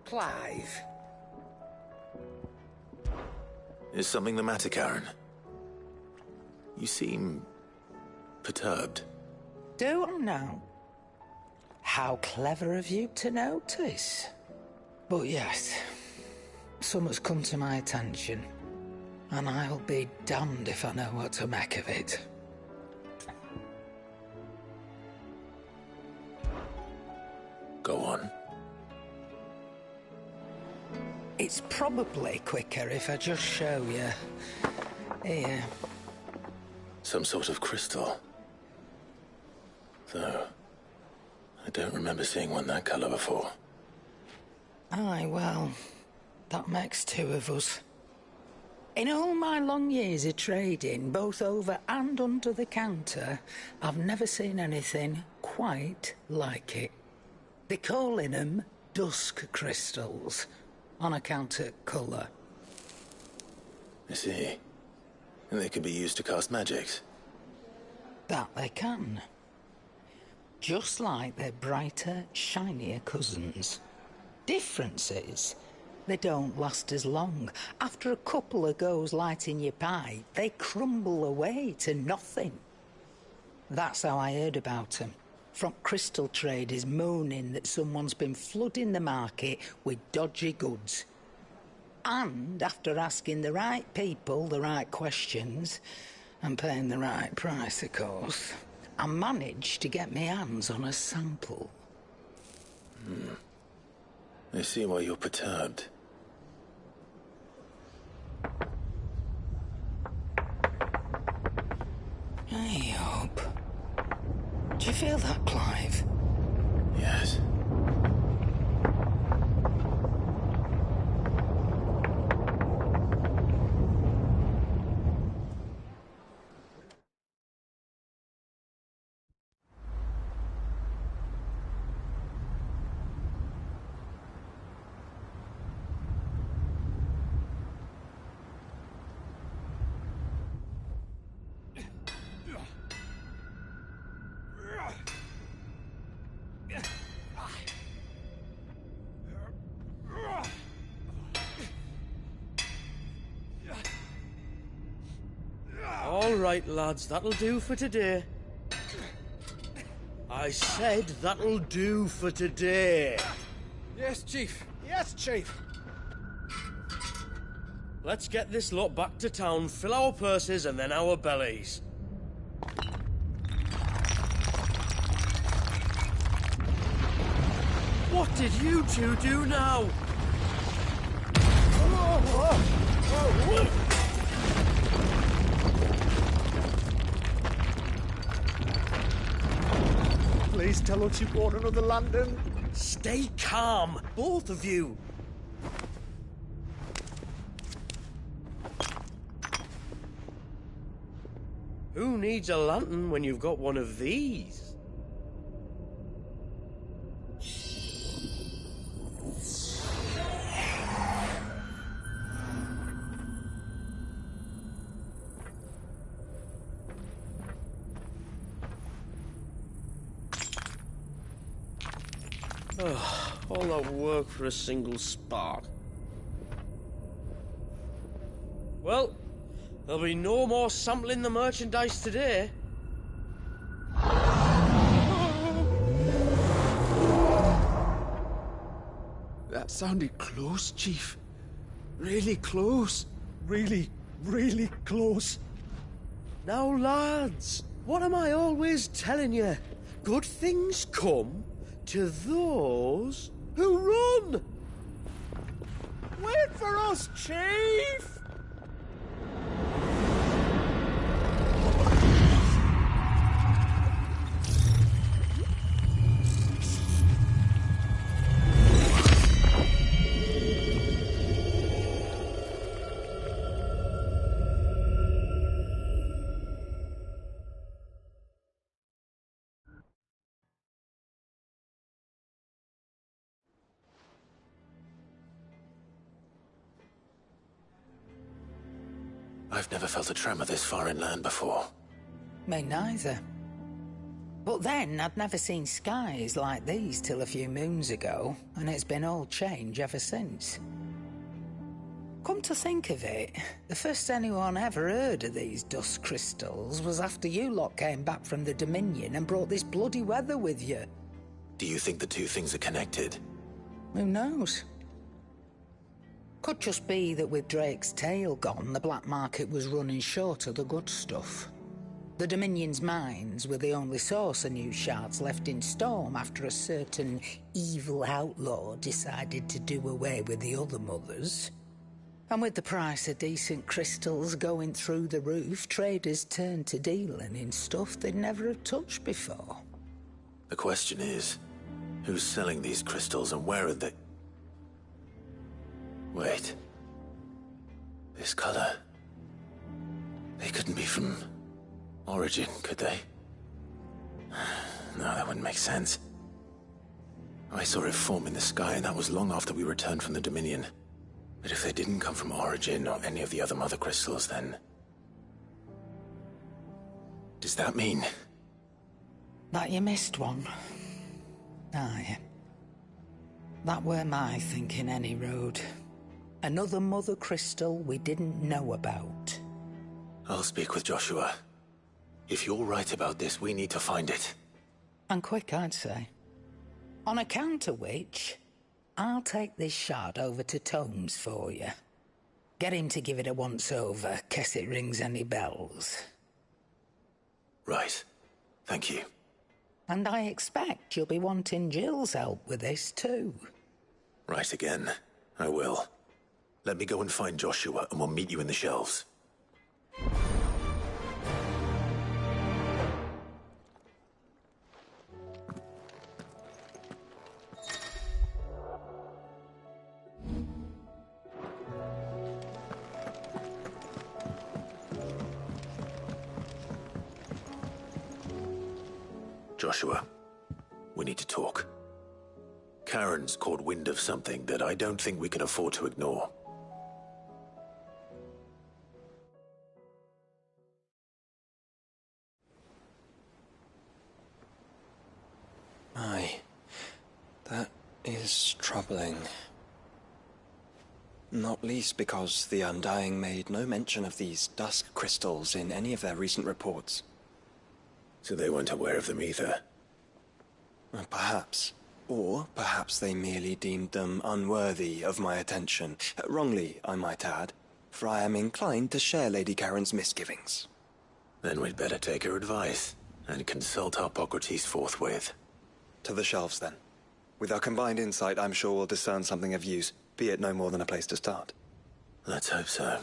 Clive. Is something the matter, Karen? You seem perturbed. Do I know? How clever of you to notice. But yes, something's come to my attention, and I'll be damned if I know what to make of it. Go on. It's probably quicker if I just show you. Here. Some sort of crystal. Though, I don't remember seeing one that color before. Aye, well, that makes two of us. In all my long years of trading, both over and under the counter, I've never seen anything quite like it. They're calling them dusk crystals, on account of colour. I see. And they can be used to cast magics. That they can. Just like their brighter, shinier cousins. Difference is, they don't last as long. After a couple of goes lighting your pipe, they crumble away to nothing. That's how I heard about them. From crystal traders moaning that someone's been flooding the market with dodgy goods. And after asking the right people the right questions, and paying the right price, of course, I managed to get my hands on a sample. I see why you're perturbed. I hope. Do you feel that, Clive? Yes. All right, lads, that'll do for today. I said that'll do for today. Yes, Chief. Yes, Chief. Let's get this lot back to town, fill our purses and then our bellies. What did you two do now? Please tell us you bought another lantern. Stay calm, both of you. Who needs a lantern when you've got one of these? All that work for a single spark. Well, there'll be no more sampling the merchandise today. That sounded close, Chief. Really close. Really, really close. Now, lads, what am I always telling you? Good things come to those who run! Wait for us, Chief! I've never felt a tremor this far inland before. Me neither. But then, I'd never seen skies like these till a few moons ago, and it's been all change ever since. Come to think of it, the first anyone ever heard of these dust crystals was after you lot came back from the Dominion and brought this bloody weather with you. Do you think the two things are connected? Who knows? Could just be that with Drake's tail gone, the black market was running short of the good stuff. The Dominion's mines were the only source of new shards left in Storm after a certain evil outlaw decided to do away with the other mothers. And with the price of decent crystals going through the roof, traders turned to dealing in stuff they'd never have touched before. The question is, who's selling these crystals and where are they? Wait. This color. They couldn't be from Origin, could they? No, that wouldn't make sense. I saw it form in the sky, and that was long after we returned from the Dominion. But if they didn't come from Origin or any of the other mother crystals, then... does that mean... that you missed one? Aye. That were my thinking, any road. Another mother crystal we didn't know about. I'll speak with Joshua. If you're right about this, we need to find it. And quick, I'd say. On account of which, I'll take this shard over to Tomes for you. Get him to give it a once-over, case it rings any bells. Right. Thank you. And I expect you'll be wanting Jill's help with this, too. Right again. I will. Let me go and find Joshua, and we'll meet you in the shelves. Joshua, we need to talk. Karen's caught wind of something that I don't think we can afford to ignore. Aye, that is troubling. Not least because the Undying made no mention of these dusk crystals in any of their recent reports. So they weren't aware of them either. Perhaps. Or perhaps they merely deemed them unworthy of my attention. Wrongly, I might add, for I am inclined to share Lady Karen's misgivings. Then we'd better take her advice and consult Hippocrates forthwith. To the shelves, then. With our combined insight, I'm sure we'll discern something of use, be it no more than a place to start. Let's hope so.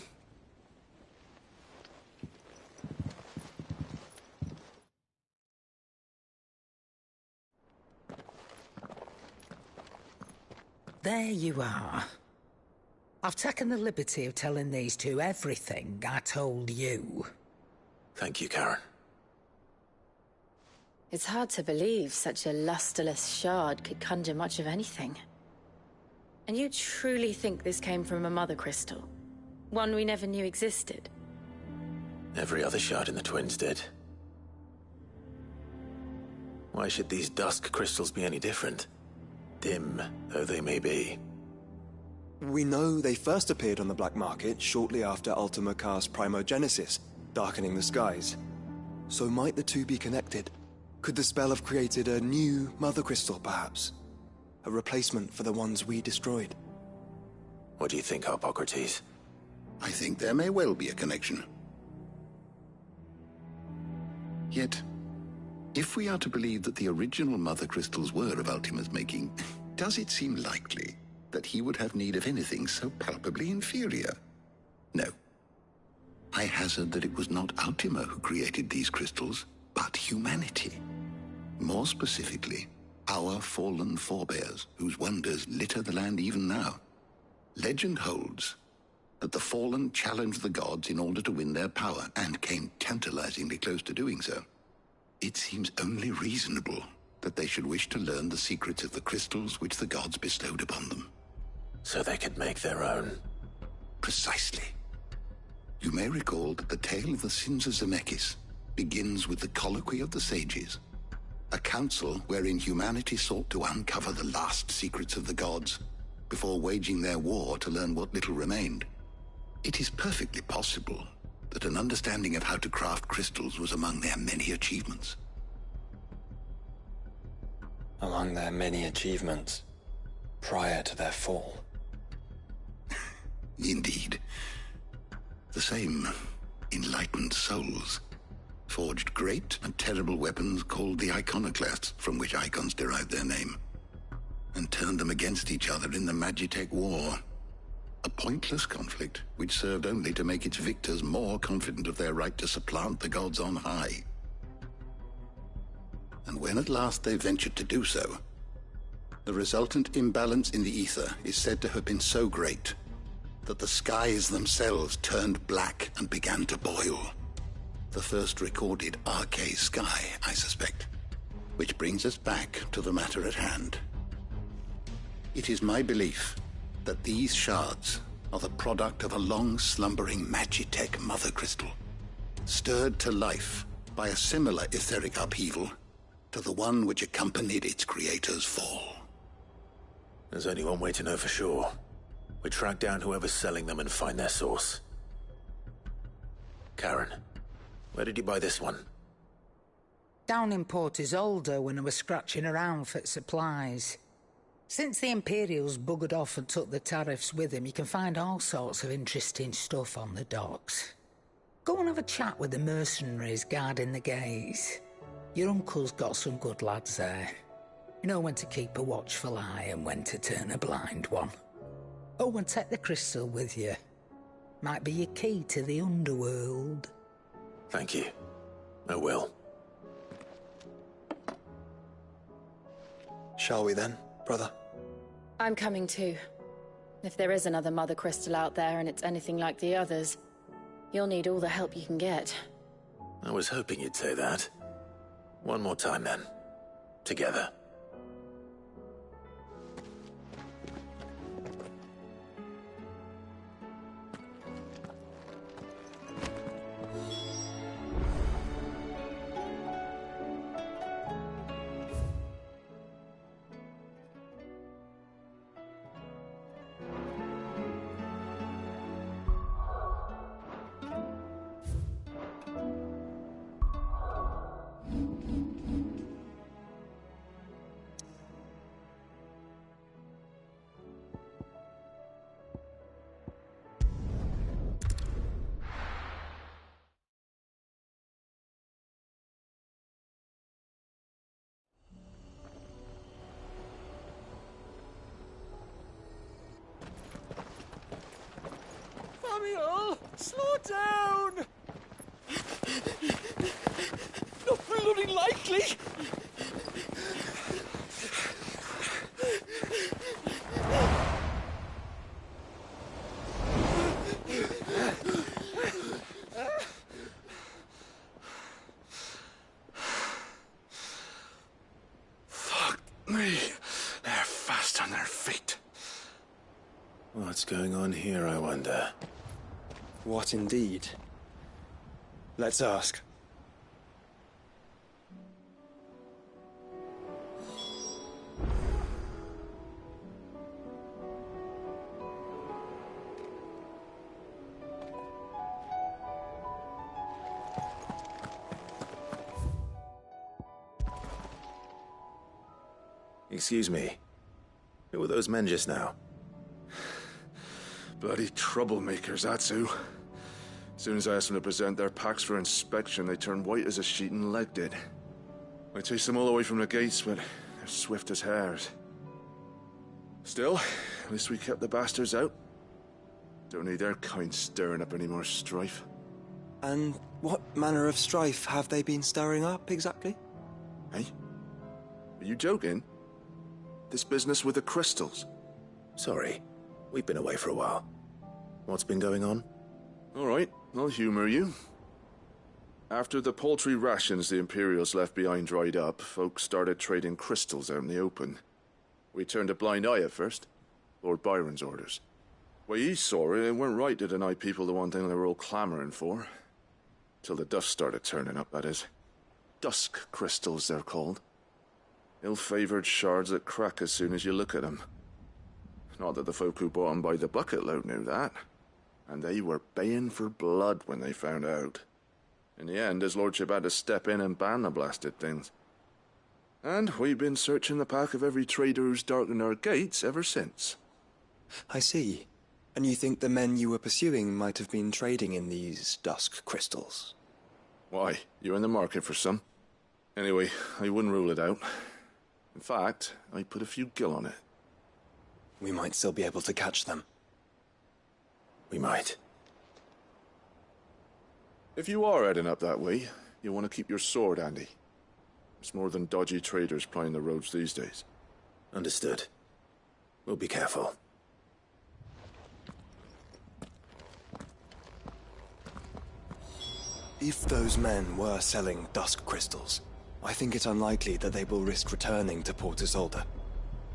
There you are. I've taken the liberty of telling these two everything I told you. Thank you, Karen. It's hard to believe such a lusterless shard could conjure much of anything. And you truly think this came from a mother crystal? One we never knew existed? Every other shard in the Twins did. Why should these dusk crystals be any different? Dim though they may be. We know they first appeared on the black market shortly after Ultima Car's primogenesis, darkening the skies. So might the two be connected? Could the spell have created a new mother crystal, perhaps? A replacement for the ones we destroyed? What do you think, Hippocrates? I think there may well be a connection. Yet, if we are to believe that the original mother crystals were of Ultima's making, does it seem likely that he would have need of anything so palpably inferior? No. I hazard that it was not Ultima who created these crystals, but humanity. More specifically, our fallen forebears, whose wonders litter the land even now. Legend holds that the fallen challenged the gods in order to win their power, and came tantalizingly close to doing so. It seems only reasonable that they should wish to learn the secrets of the crystals which the gods bestowed upon them. So they could make their own. Precisely. You may recall that the tale of the sins of Zemeckis begins with the colloquy of the sages. A council wherein humanity sought to uncover the last secrets of the gods before waging their war to learn what little remained. It is perfectly possible that an understanding of how to craft crystals was among their many achievements. Among their many achievements, prior to their fall. Indeed. The same enlightened souls forged great and terrible weapons called the iconoclasts, from which icons derived their name, and turned them against each other in the Magitech War. A pointless conflict which served only to make its victors more confident of their right to supplant the gods on high. And when at last they ventured to do so, the resultant imbalance in the ether is said to have been so great that the skies themselves turned black and began to boil. The first recorded arcade sky, I suspect. Which brings us back to the matter at hand. It is my belief that these shards are the product of a long-slumbering Magitech mother crystal, stirred to life by a similar etheric upheaval to the one which accompanied its creator's fall. There's only one way to know for sure. We track down whoever's selling them and find their source. Karen, where did you buy this one? Down in Port Isolde when I was scratching around for supplies. Since the Imperials buggered off and took the tariffs with them, you can find all sorts of interesting stuff on the docks. Go and have a chat with the mercenaries guarding the gates. Your uncle's got some good lads there. You know when to keep a watchful eye and when to turn a blind one. Oh, and take the crystal with you. Might be your key to the underworld. Thank you. I will. Shall we then, brother? I'm coming too. If there is another mother crystal out there and it's anything like the others, you'll need all the help you can get. I was hoping you'd say that. One more time then. Together. Samuel, slow down! Not bloody likely! Fuck me. They're fast on their feet. What's going on here, I wonder? What indeed? Let's ask. Excuse me. Who were those men just now? Bloody troublemakers, that's who. As soon as I asked them to present their packs for inspection, they turned white as a sheet and legged it. I chased them all away from the gates, but they're swift as hares. Still, at least we kept the bastards out. Don't need their kind stirring up any more strife. And what manner of strife have they been stirring up, exactly? Hey? Are you joking? This business with the crystals? Sorry. We've been away for a while. What's been going on? All right, I'll humor you. After the paltry rations the Imperials left behind dried up, folks started trading crystals out in the open. We turned a blind eye at first. Lord Byron's orders. Way he saw it, it weren't right to deny people the one thing they were all clamoring for. Till the dust started turning up, that is. Dusk crystals, they're called. Ill-favoured shards that crack as soon as you look at them. Not that the folk who bought 'em by the bucket load knew that. And they were baying for blood when they found out. In the end, his lordship had to step in and ban the blasted things. And we've been searching the pack of every trader who's darkened our gates ever since. I see. And you think the men you were pursuing might have been trading in these dusk crystals? Why, you're in the market for some. Anyway, I wouldn't rule it out. In fact, I'd put a few gil on it. We might still be able to catch them. We might. If you are heading up that way, you'll want to keep your sword handy. It's more than dodgy traders plying the roads these days. Understood. We'll be careful. If those men were selling dusk crystals, I think it unlikely that they will risk returning to Port Isolde.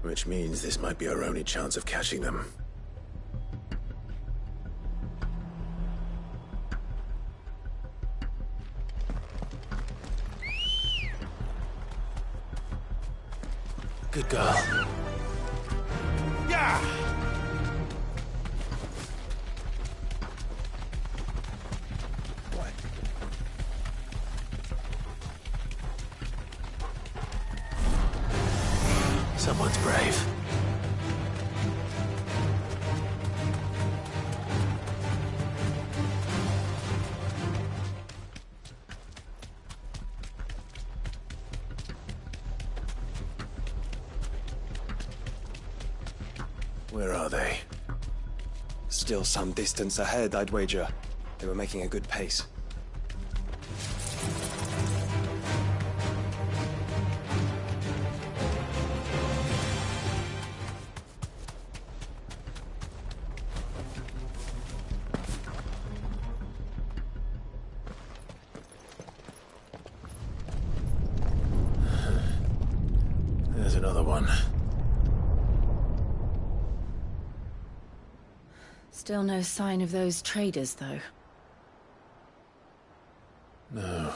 Which means this might be our only chance of catching them. Good girl. Yeah! What? Someone's brave. Where are they? Still some distance ahead, I'd wager. They were making a good pace. There's another one. Still no sign of those traders, though. No.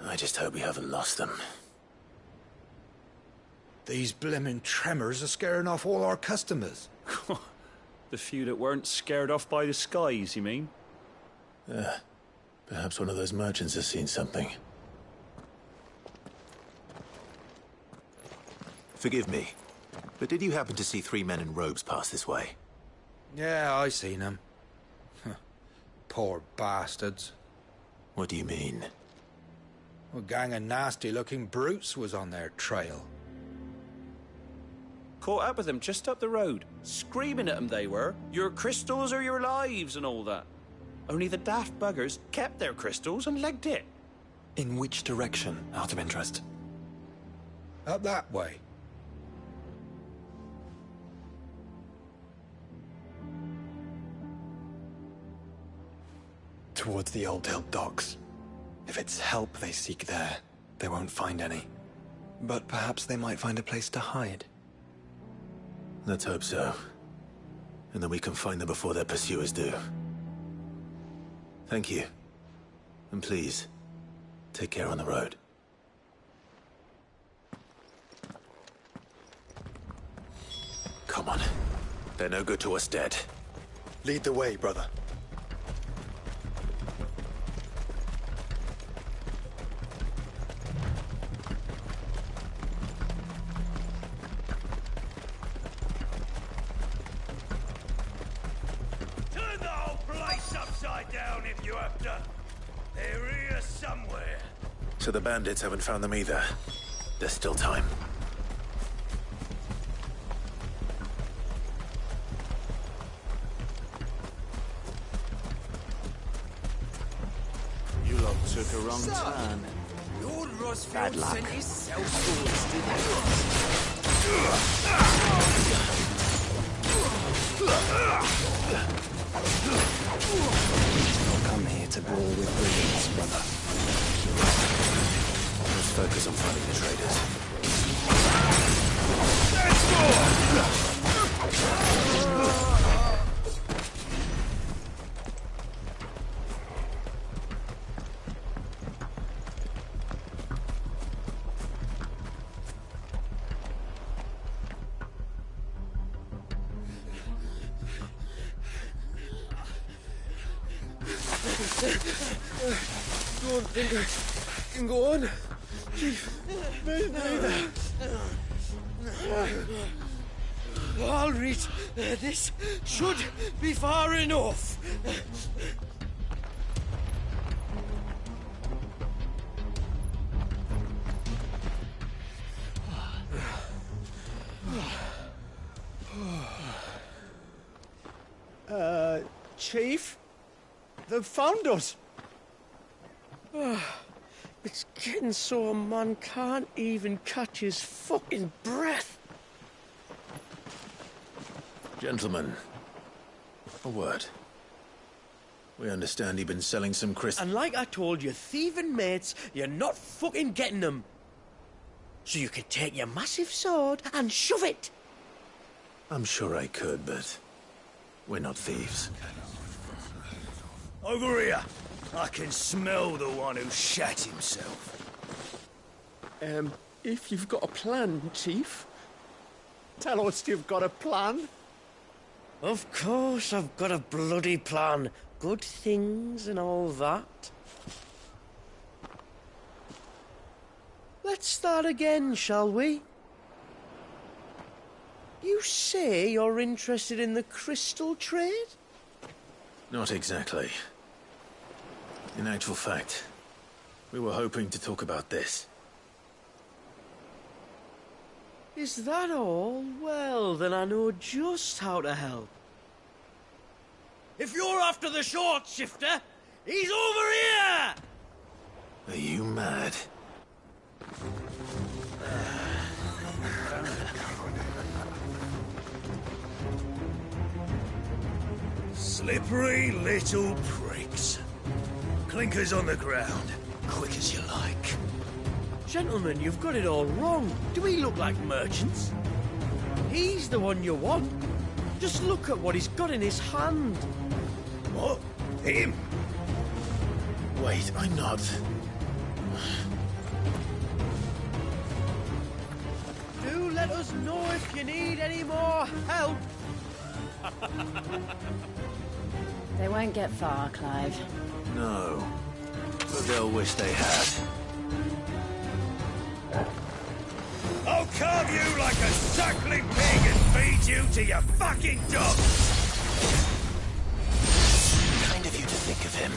I just hope we haven't lost them. These blimmin' tremors are scaring off all our customers. The few that weren't scared off by the skies, you mean? Perhaps one of those merchants has seen something. Forgive me, but did you happen to see 3 men in robes pass this way? Yeah, I seen them. Poor bastards. What do you mean? A gang of nasty-looking brutes was on their trail. Caught up with them just up the road. Screaming at them they were. Your crystals or your lives and all that. Only the daft buggers kept their crystals and legged it. In which direction, out of interest? Up that way. Towards the Old Hill docks. If it's help they seek there, they won't find any. But perhaps they might find a place to hide. Let's hope so. And then we can find them before their pursuers do. Thank you. And please, take care on the road. Come on. They're no good to us dead. Lead the way, brother. Turn the whole place upside down if you have to. They're here somewhere. So the bandits haven't found them either. There's still time. You lot took a wrong turn. Bad luck. I'll come here to brawl with brilliance, brother. Let's focus on finding the traders. Don't think I can go on. Chief, me neither. All right, this should be far enough. Chief? They've found us. It's getting so a man can't even catch his fucking breath. Gentlemen, a word. We understand you've been selling some crystals. And like I told your thieving mates, you're not fucking getting them. So you could take your massive sword and shove it. I'm sure I could, but we're not thieves. Over here. I can smell the one who shat himself. If you've got a plan, Chief. Tell us you've got a plan. Of course I've got a bloody plan. Good things and all that. Let's start again, shall we? You say you're interested in the crystal trade? Not exactly. In actual fact, we were hoping to talk about this. Is that all? Well, then I know just how to help. If you're after the short shifter, he's over here! Are you mad? Slippery little pricks. Clinkers on the ground, quick as you like. Gentlemen, you've got it all wrong. Do we look like merchants? He's the one you want. Just look at what he's got in his hand. What? Him? Wait, I'm not. Do let us know if you need any more help. They won't get far, Clive. No. But they'll wish they had. I'll carve you like a suckling pig and feed you to your fucking dog! Kind of you to think of him.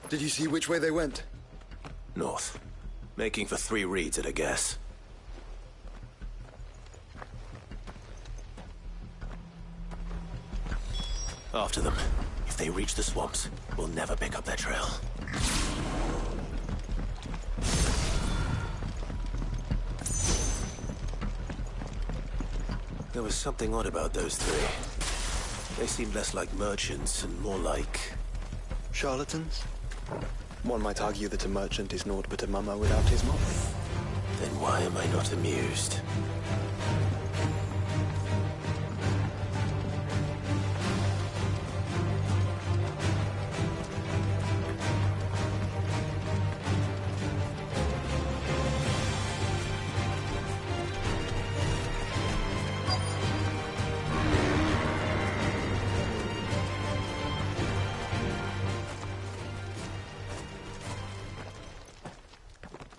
Did you see which way they went? North. Making for 3 reads at a guess. After them. If they reach the swamps, we'll never pick up their trail. There was something odd about those 3. They seemed less like merchants and more like... Charlatans? One might argue that a merchant is naught but a mummer without his moth. Then why am I not amused?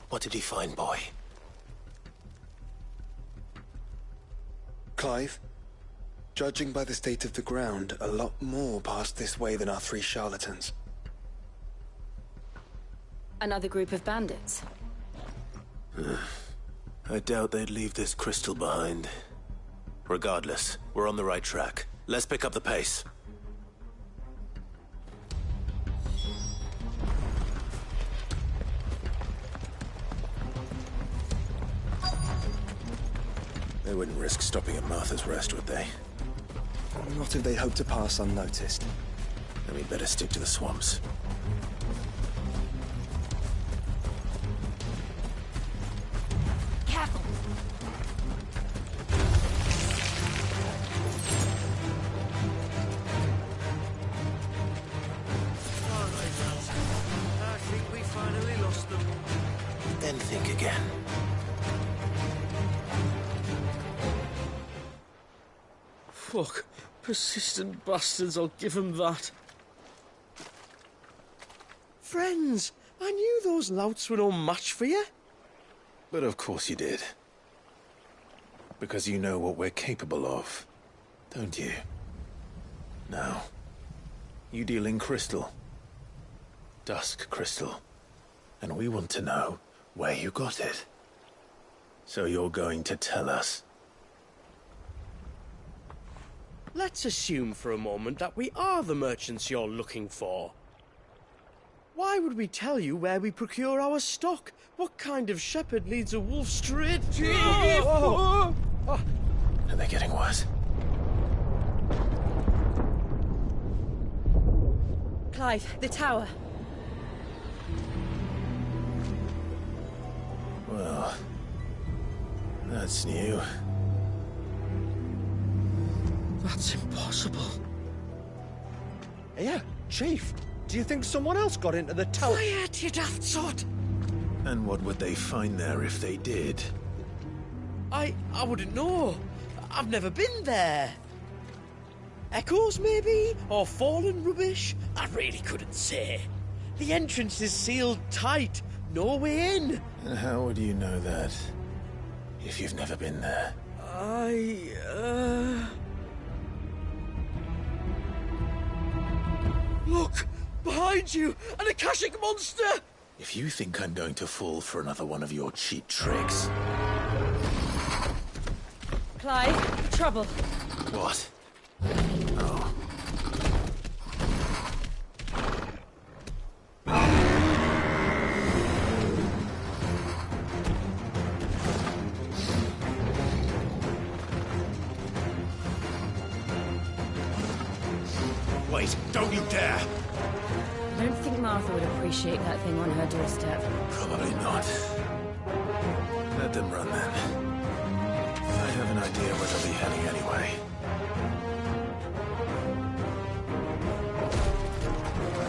What did he find, boy? Clive, judging by the state of the ground, a lot more passed this way than our 3 charlatans. Another group of bandits? I doubt they'd leave this crystal behind. Regardless, we're on the right track. Let's pick up the pace. They wouldn't risk stopping at Martha's Rest, would they? Not if they hope to pass unnoticed. Then we'd better stick to the swamps. Careful! Alright, lads. I think we finally lost them. Then think again. Fuck. Persistent bastards, I'll give them that. Friends, I knew those louts were no match for you. But of course you did. Because you know what we're capable of, don't you? Now, you deal in crystal. Dusk crystal. And we want to know where you got it. So you're going to tell us. Let's assume for a moment that we are the merchants you're looking for. Why would we tell you where we procure our stock? What kind of shepherd leads a wolf straight to... Are they getting worse? Clive, the tower. Well, that's new. That's impossible. Yeah, Chief. Do you think someone else got into the tower? Quiet, you daft sod! And what would they find there if they did? I wouldn't know. I've never been there. Echoes, maybe? Or fallen rubbish? I really couldn't say. The entrance is sealed tight. No way in. And how would you know that? If you've never been there? Look! Behind you! An Akashic monster! If you think I'm going to fall for another one of your cheap tricks... Clive, trouble. What? Oh. Wait, don't you dare! I don't think Martha would appreciate that thing on her doorstep. Probably not. Let them run then. I have an idea where they'll be heading anyway.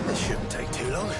This shouldn't take too long.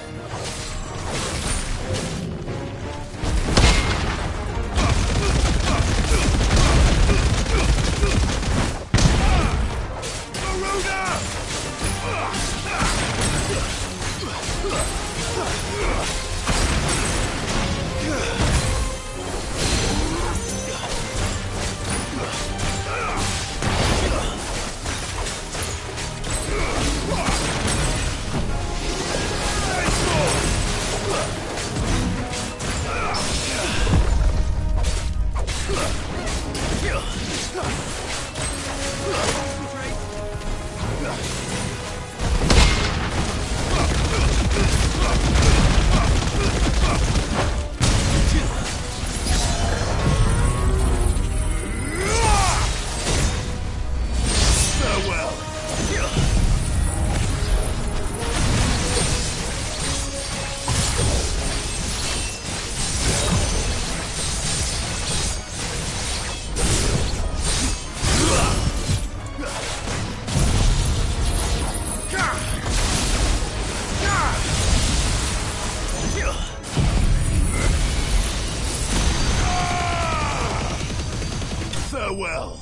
Farewell.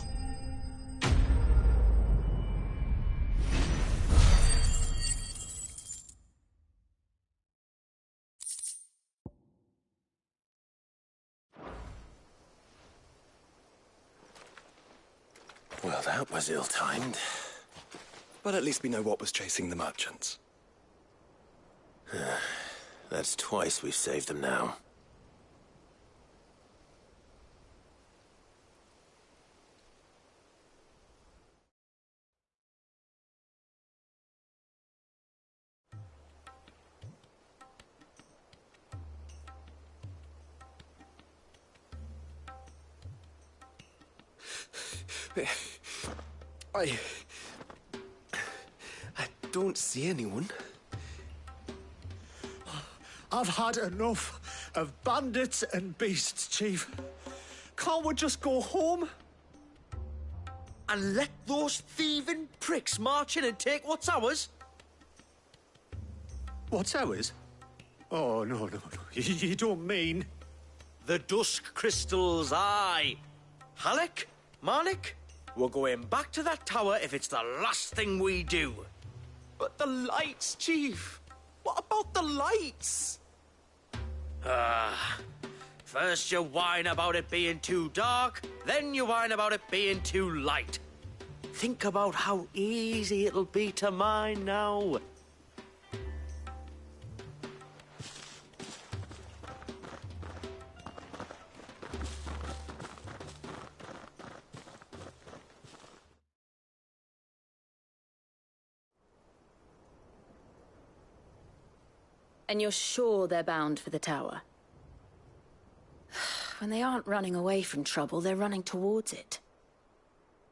Well, that was ill-timed. But at least we know what was chasing the merchants. That's twice we've saved them now. I don't see anyone. I've had enough of bandits and beasts, Chief. Can't we just go home? And let those thieving pricks march in and take what's ours? What's ours? Oh, no. You don't mean... The dusk crystals, aye. Halleck, Marnik, we're going back to that tower if it's the last thing we do. But the lights, Chief. What about the lights? First you whine about it being too dark, then you whine about it being too light. Think about how easy it'll be to mine now. And you're sure they're bound for the tower? When they aren't running away from trouble, they're running towards it.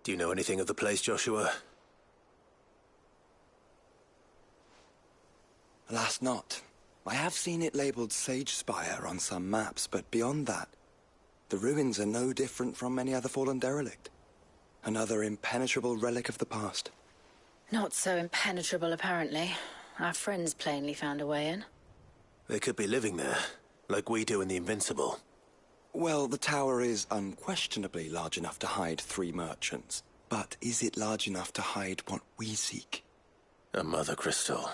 Do you know anything of the place, Joshua? Alas, not. I have seen it labelled Sage Spire on some maps, but beyond that, the ruins are no different from any other fallen derelict. Another impenetrable relic of the past. Not so impenetrable, apparently. Our friends plainly found a way in. They could be living there, like we do in the Invincible. Well, the tower is unquestionably large enough to hide 3 merchants. But is it large enough to hide what we seek? A Mother Crystal.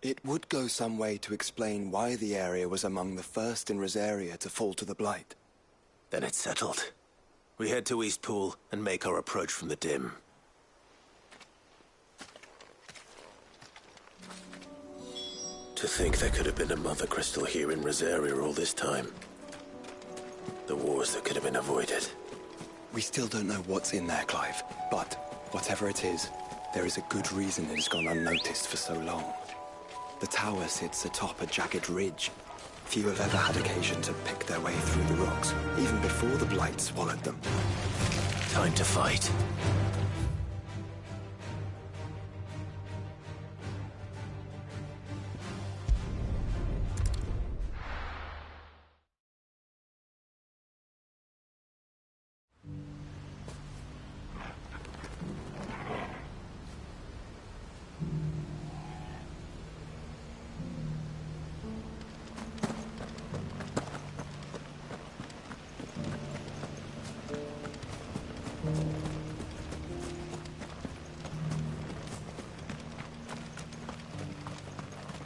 It would go some way to explain why the area was among the first in Rosaria to fall to the Blight. Then it's settled. We head to Eastpool and make our approach from the dim. To think there could have been a Mother Crystal here in Rosaria all this time. The wars that could have been avoided. We still don't know what's in there, Clive. But whatever it is, there is a good reason it has gone unnoticed for so long. The tower sits atop a jagged ridge. Few have ever had occasion to pick their way through the rocks, even before the Blight swallowed them. Time to fight.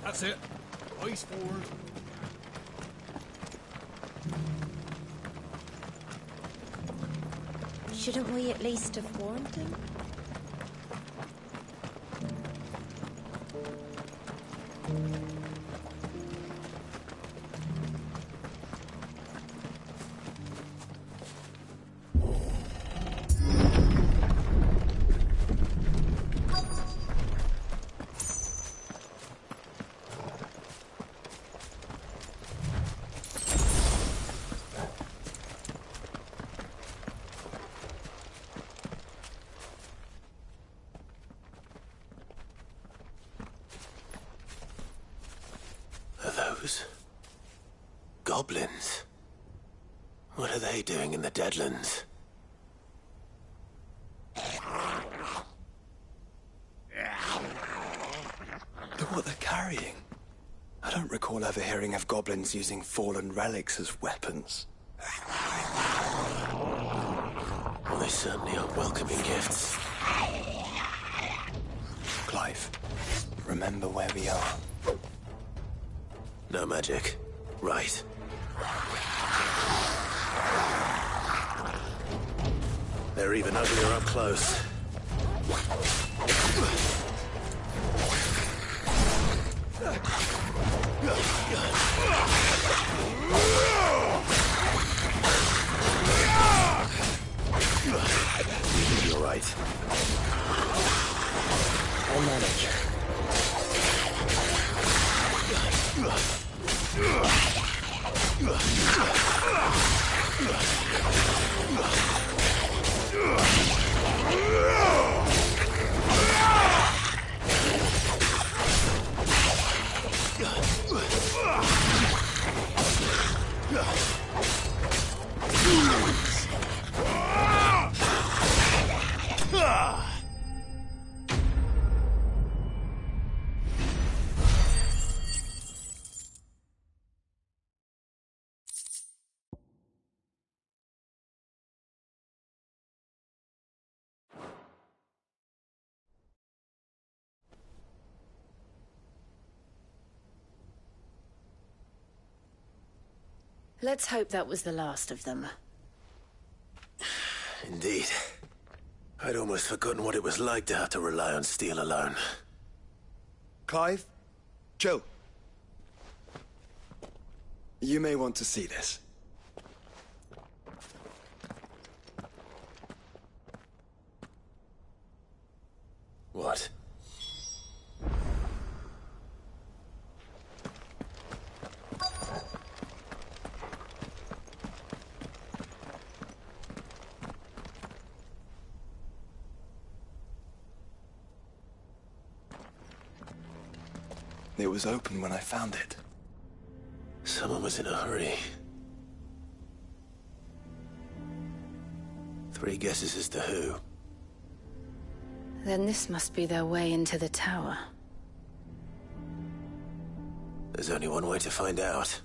That's it. Eyes forward. Shouldn't we at least have warned him? Goblins? What are they doing in the Deadlands? Look what they're carrying. I don't recall ever hearing of goblins using fallen relics as weapons. Well, they certainly aren't welcoming gifts. Clive, remember where we are. No magic. Right. They're even uglier up close. You're right. I'll manage. Let's hope that was the last of them. Indeed. I'd almost forgotten what it was like to have to rely on steel alone. Clive? Joe? You may want to see this. What? It was open when I found it. Someone was in a hurry. 3 guesses as to who. Then this must be their way into the tower. There's only one way to find out.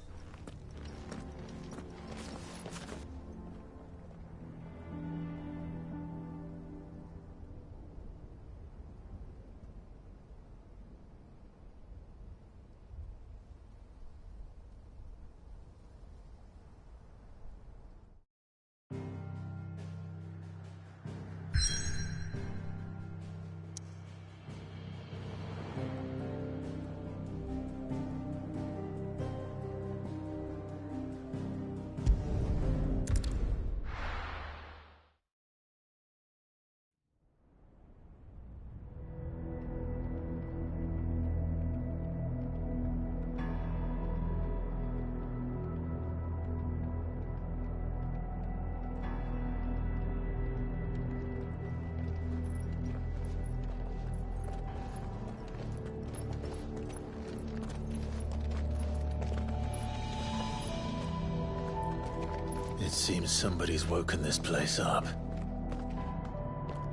It seems somebody's woken this place up.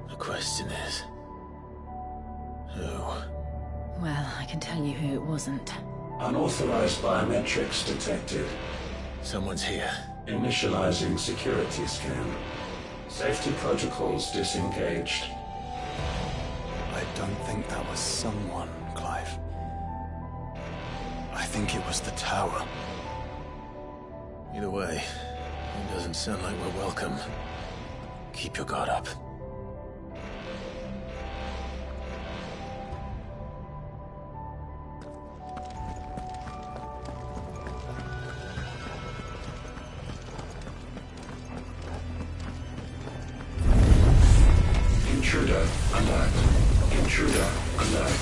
The question is... who? Well, I can tell you who it wasn't. Unauthorized biometrics detected. Someone's here. Initializing security scan. Safety protocols disengaged. I don't think that was someone, Clive. I think it was the tower. Either way, it doesn't sound like we're welcome. Keep your guard up. Intruder alert. Intruder alert.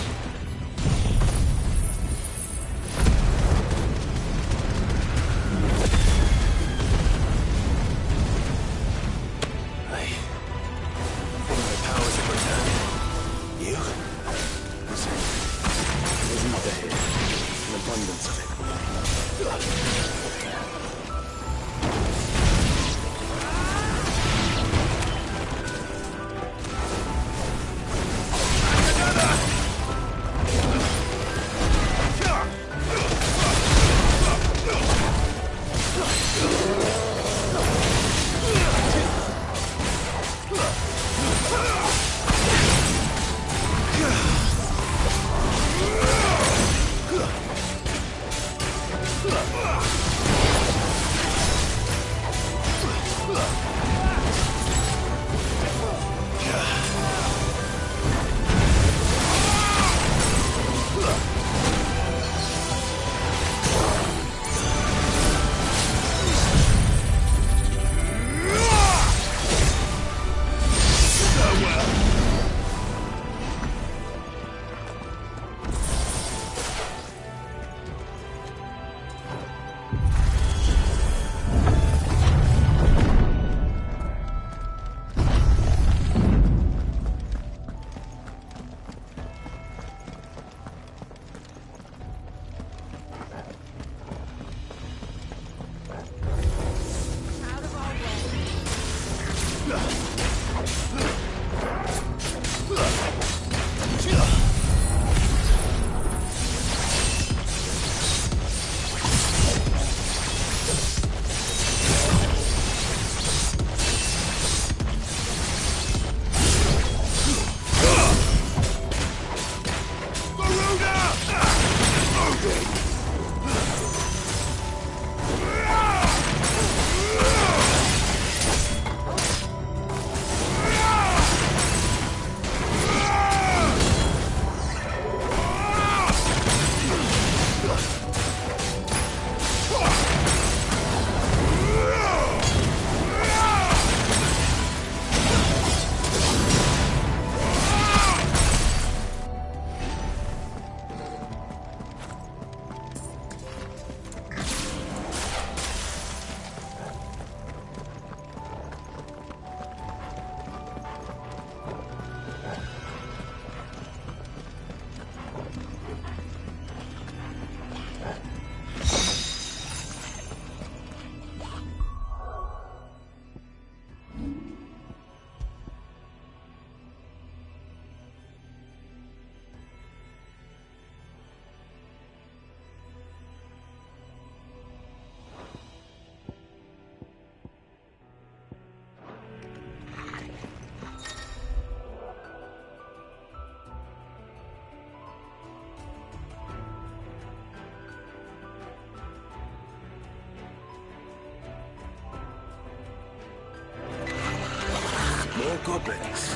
goblins.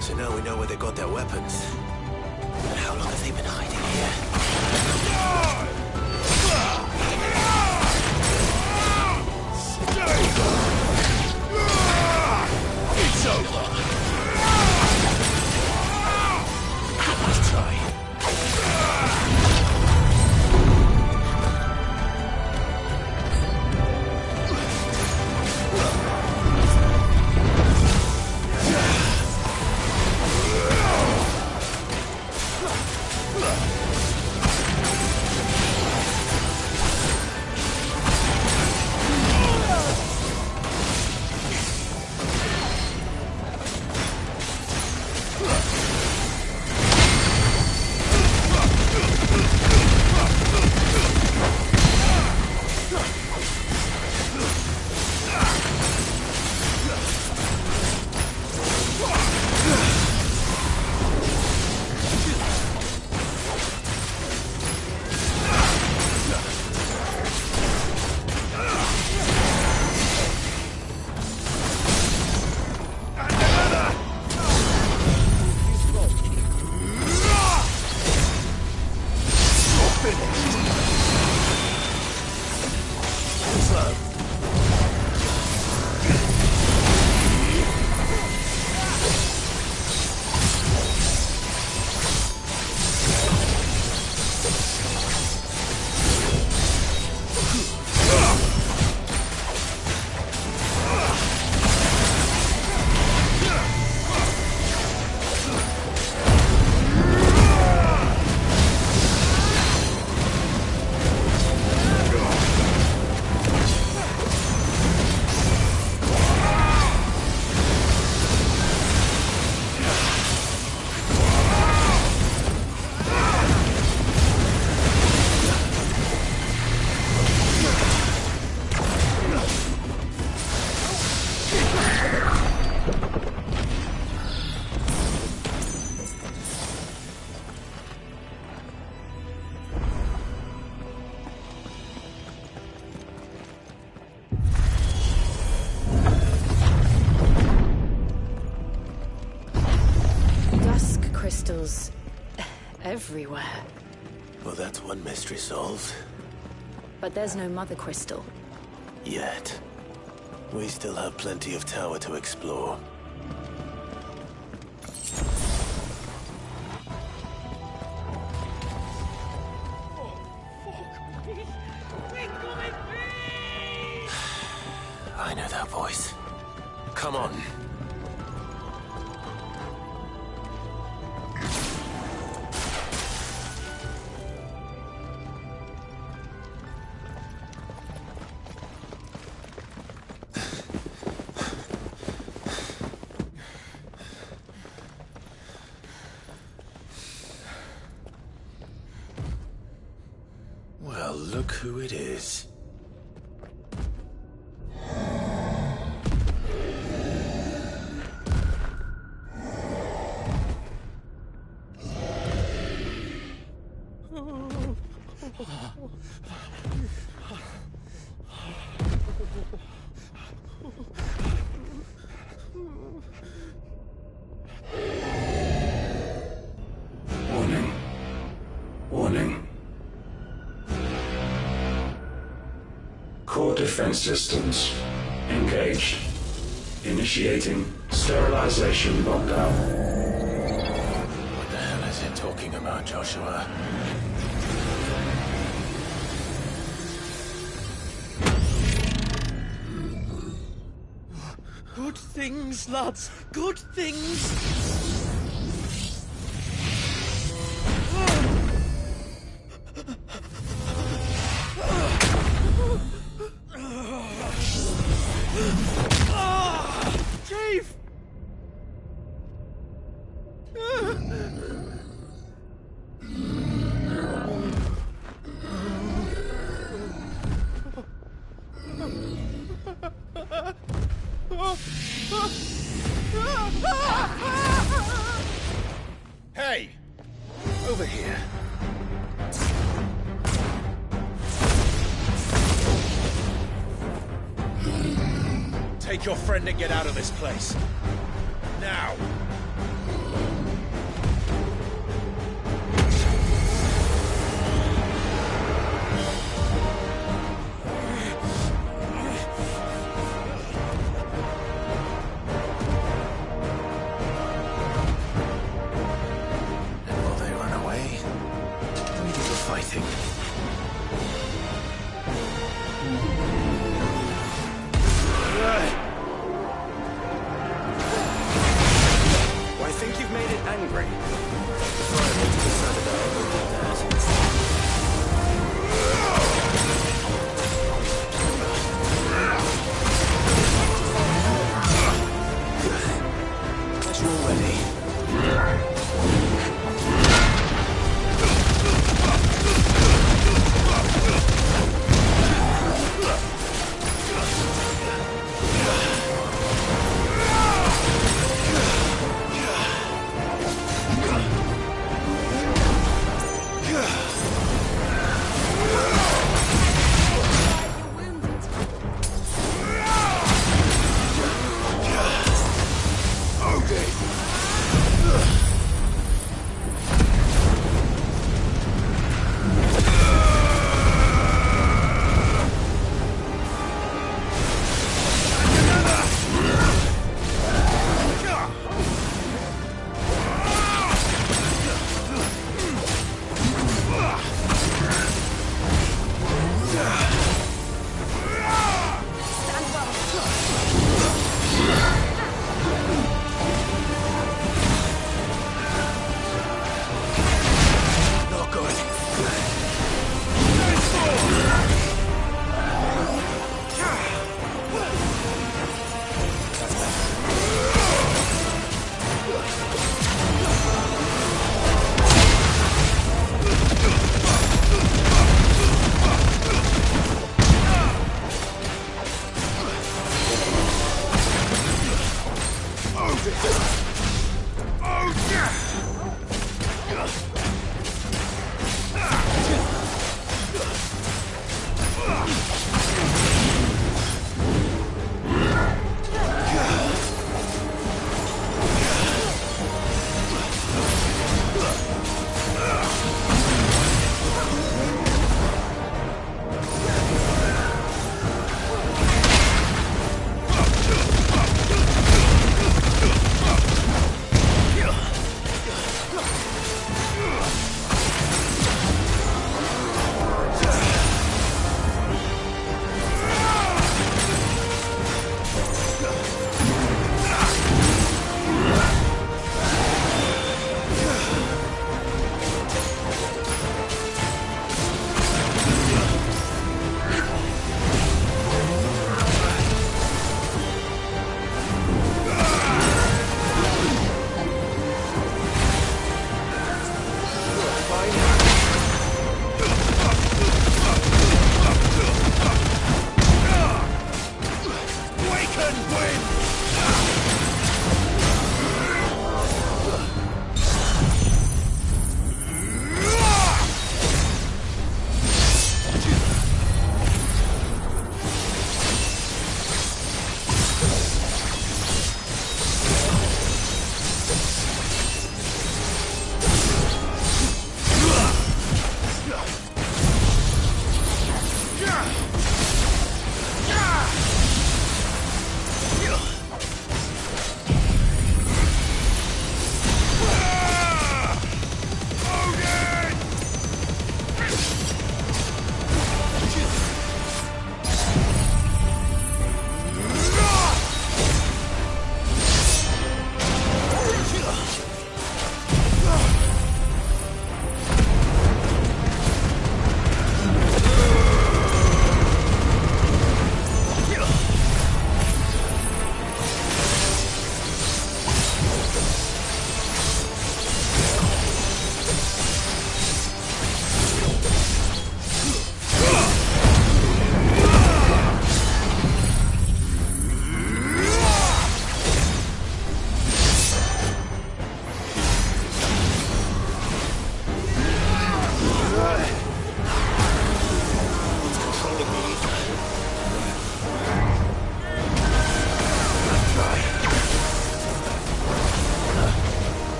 So now we know where they got their weapons. But how long have they been hiding here? It's over. Let's try. Crystals everywhere. Well, that's one mystery solved. But there's no mother crystal. Yet. We still have plenty of tower to explore. I know that voice. Come on. Well, look who it is. Warning. Warning. Core defense systems engaged. Initiating sterilization lockdown. What the hell is it talking about, Joshua? Good things, lads. Good things. Chief! Hey! Over here. Take your friend and get out of this place. Now! And will they run away? Or do the fighting?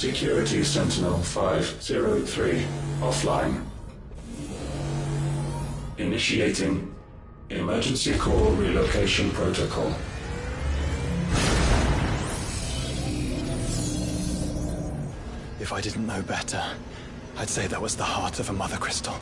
Security Sentinel 503 offline. Initiating Emergency Core Relocation Protocol. If I didn't know better, I'd say that was the heart of a Mother Crystal.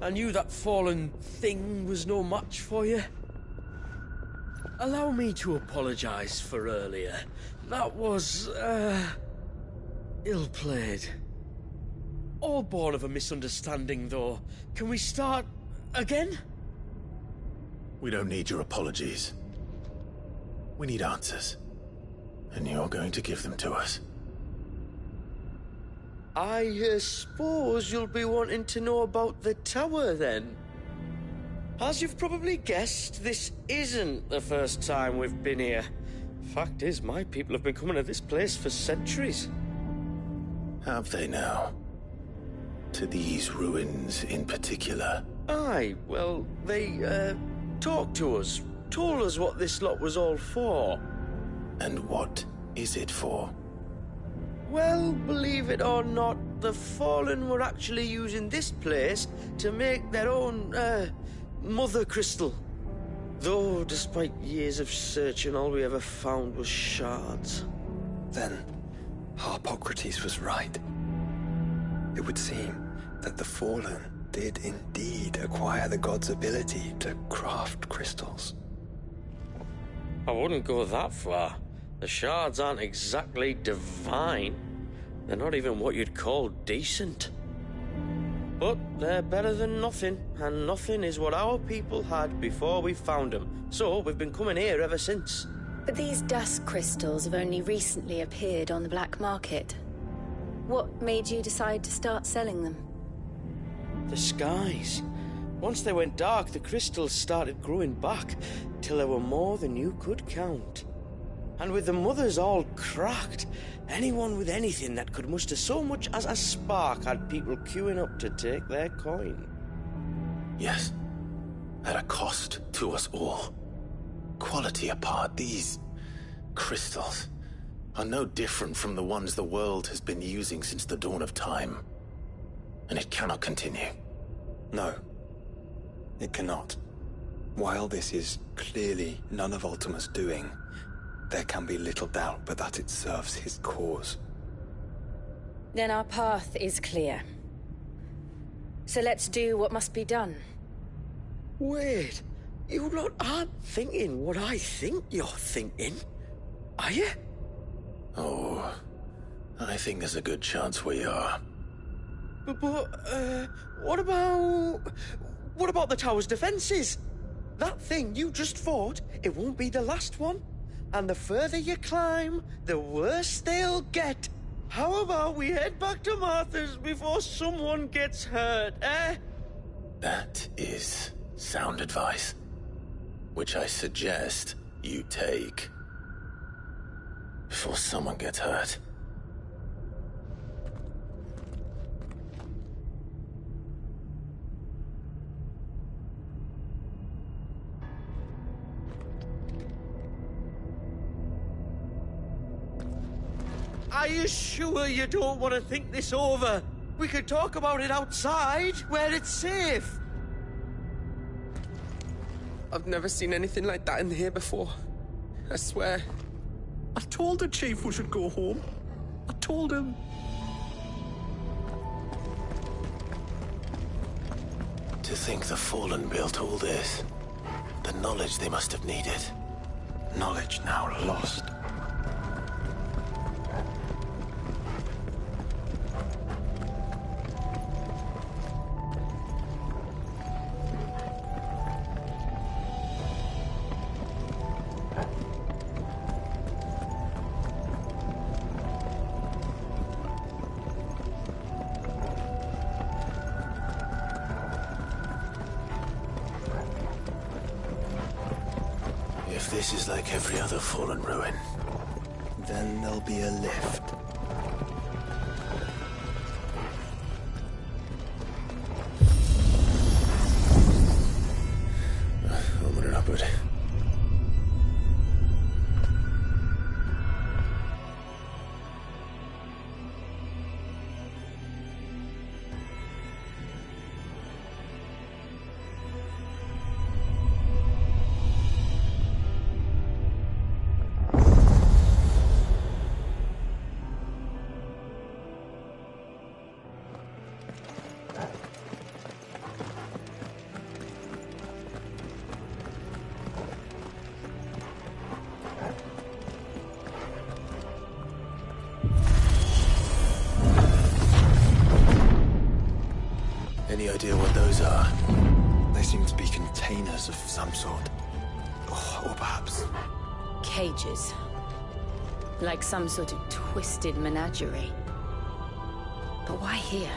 I knew that fallen thing was no match for you. Allow me to apologise for earlier. That was, ill-played. All born of a misunderstanding, though. Can we start again? We don't need your apologies. We need answers. And you're going to give them to us. I suppose you'll be wanting to know about the tower, then? As you've probably guessed, this isn't the first time we've been here. Fact is, my people have been coming to this place for centuries. Have they now? To these ruins in particular? Aye, well, they, talked to us, told us what this lot was all for. And what is it for? Well, believe it or not, the Fallen were actually using this place to make their own, Mother Crystal. Though, despite years of searching, all we ever found was shards. Then, Harpocrates was right. It would seem that the Fallen did indeed acquire the god's ability to craft crystals. I wouldn't go that far. The shards aren't exactly divine. They're not even what you'd call decent. But they're better than nothing, and nothing is what our people had before we found them. So we've been coming here ever since. But these dust crystals have only recently appeared on the black market. What made you decide to start selling them? The skies. Once they went dark, the crystals started growing back, till there were more than you could count. And with the mothers all cracked, anyone with anything that could muster so much as a spark had people queuing up to take their coin. Yes, at a cost to us all. Quality apart, these crystals are no different from the ones the world has been using since the dawn of time. And it cannot continue. No, it cannot. While this is clearly none of Ultima's doing, there can be little doubt but that it serves his cause. Then our path is clear. So let's do what must be done. Wait, you lot aren't thinking what I think you're thinking, are you? Oh, I think there's a good chance we are. But what about the tower's defenses? That thing you just fought, it won't be the last one. And the further you climb, the worse they'll get. How about we head back to Martha's before someone gets hurt, eh? That is sound advice, which I suggest you take before someone gets hurt. Are you sure you don't want to think this over? We could talk about it outside, where it's safe. I've never seen anything like that in here before. I swear. I told the chief we should go home. I told him. To think the Fallen built all this. The knowledge they must have needed. Knowledge now lost. this is like every other fallen ruin, then there'll be a lift. Open it upward. Any idea what those are? They seem to be containers of some sort. Or perhaps... Cages. Like some sort of twisted menagerie. But why here?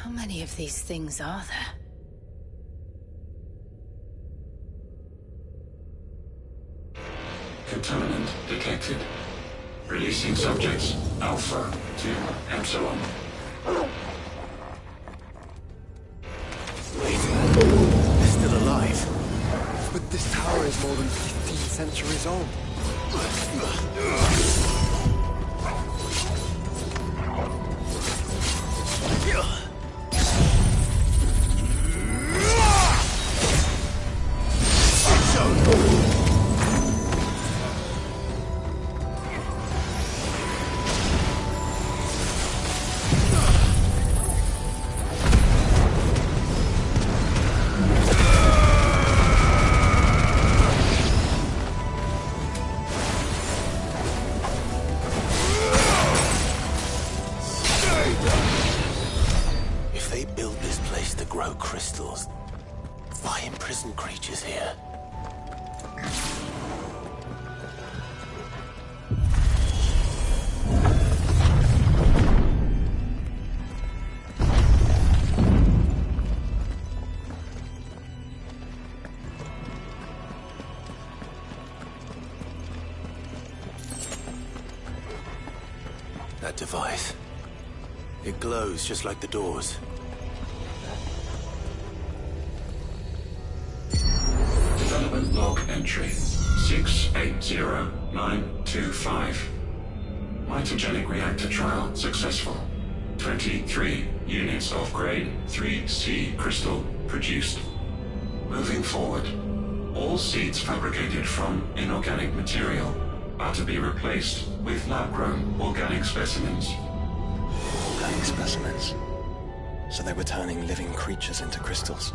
How many of these things are there? Contaminant detected. Releasing subjects Alpha to Epsilon. Wait, they're still alive. But this tower is more than 15 centuries old. If they build this place to grow crystals, why imprison creatures here? That device. It glows just like the doors. Development log entry 680925. Mitogenic reactor trial successful. 23 units of grade 3C crystal produced. Moving forward, all seeds fabricated from inorganic material are to be replaced with lab-grown organic specimens. Organic specimens. So they were turning living creatures into crystals.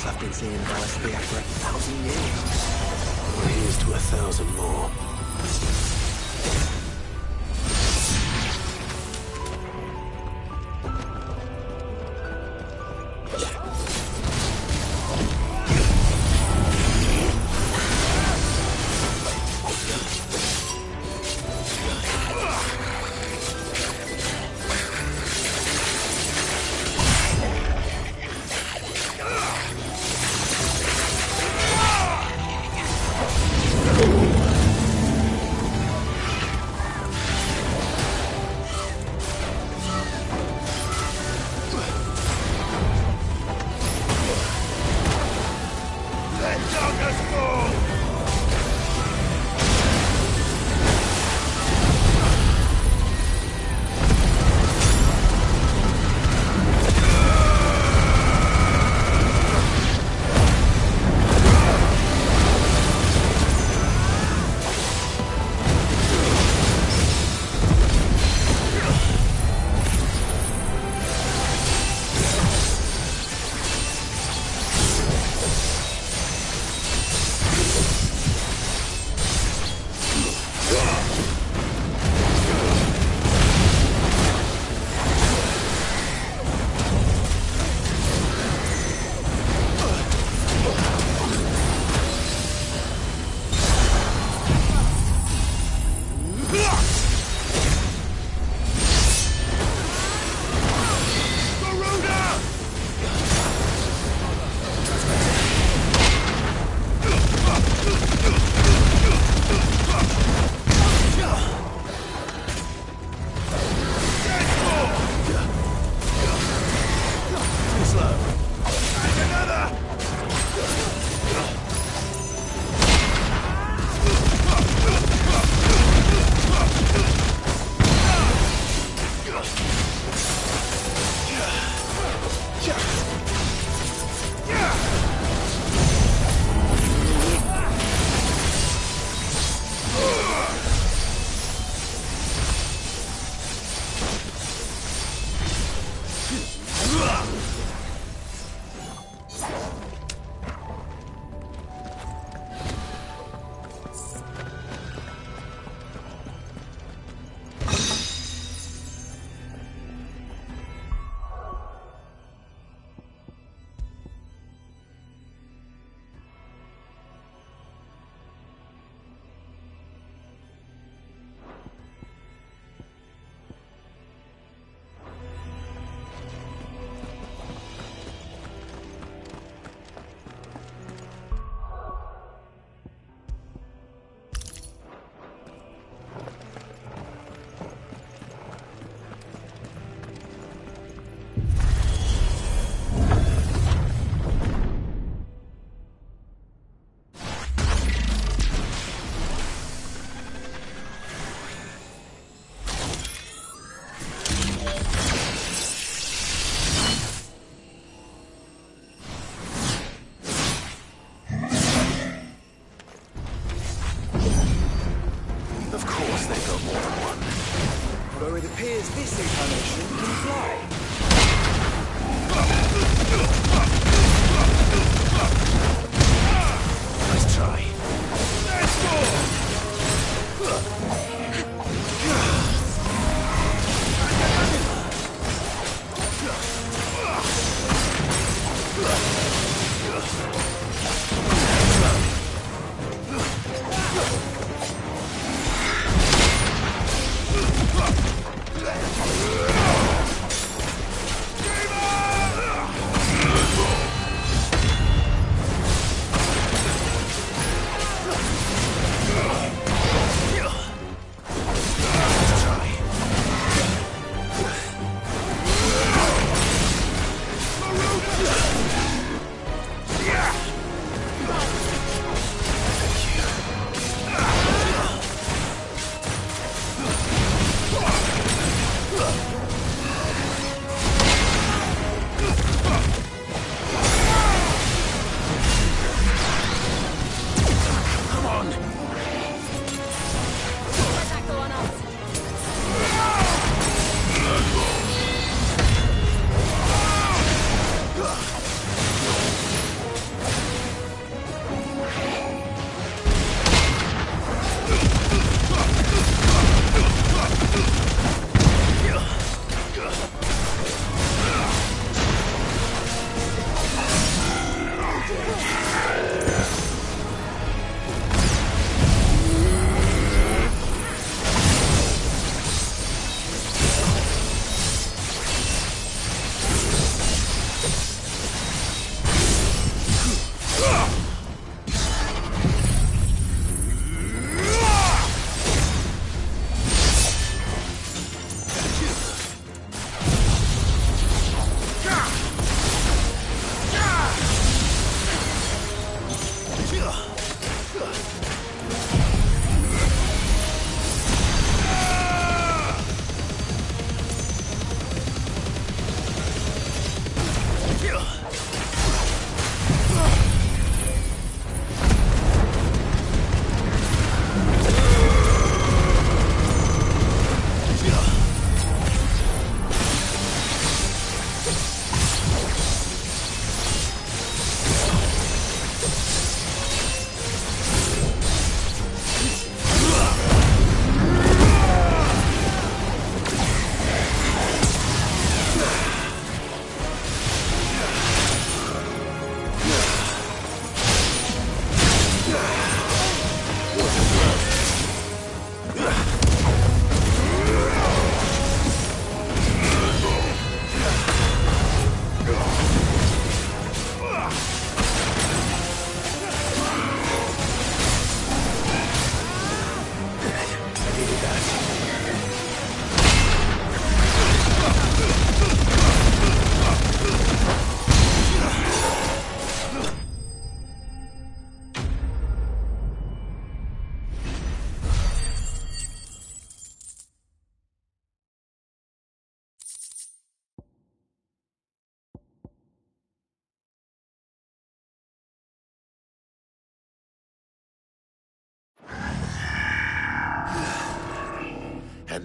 crystals I've been seeing in Valisthea for 1,000 years. Well, here's to 1,000 more.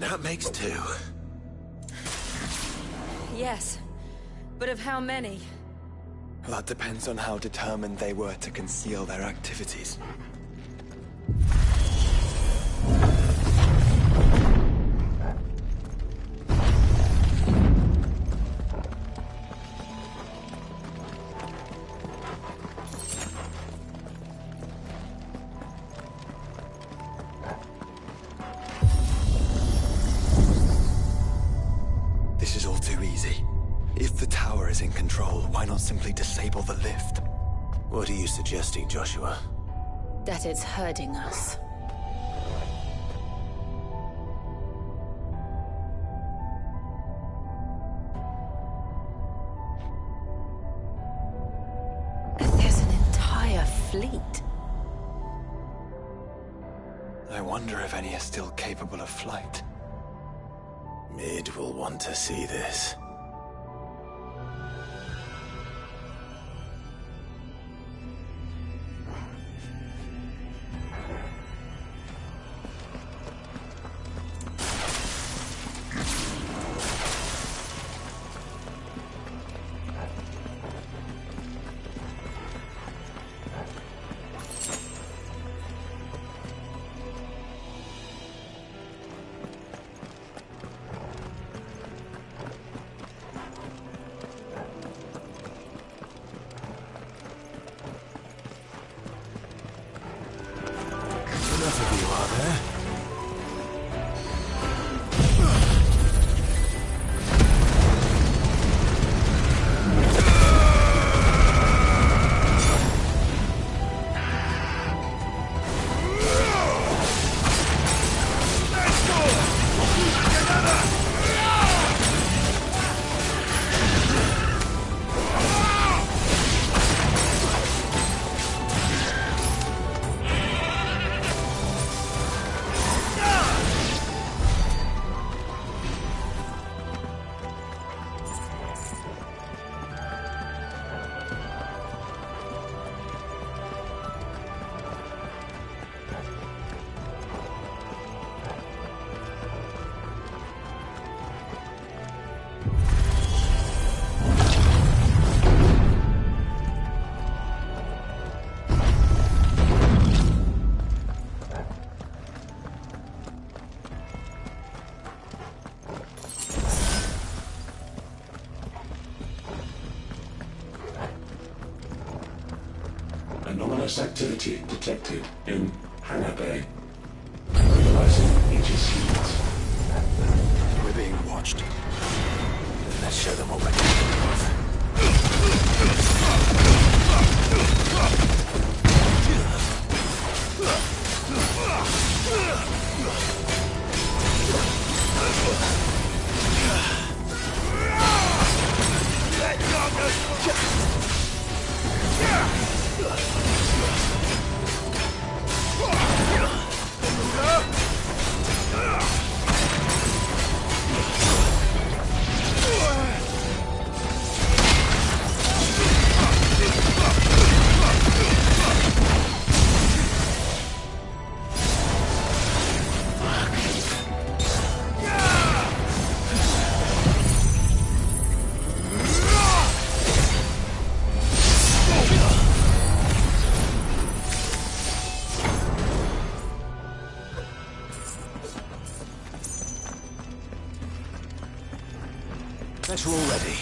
And that makes 2. Yes, but of how many? That depends on how determined they were to conceal their activities. This is all too easy. If the tower is in control, why not simply disable the lift? What are you suggesting, Joshua? That it's hurting us. There's an entire fleet. I wonder if any are still capable of flight. Mid will want to see this. Enough of you, are there? Anomalous activity detected in Hangar Bay. Mobilizing Aegis units. We're being watched. Let's show them what we're capable of. Better already.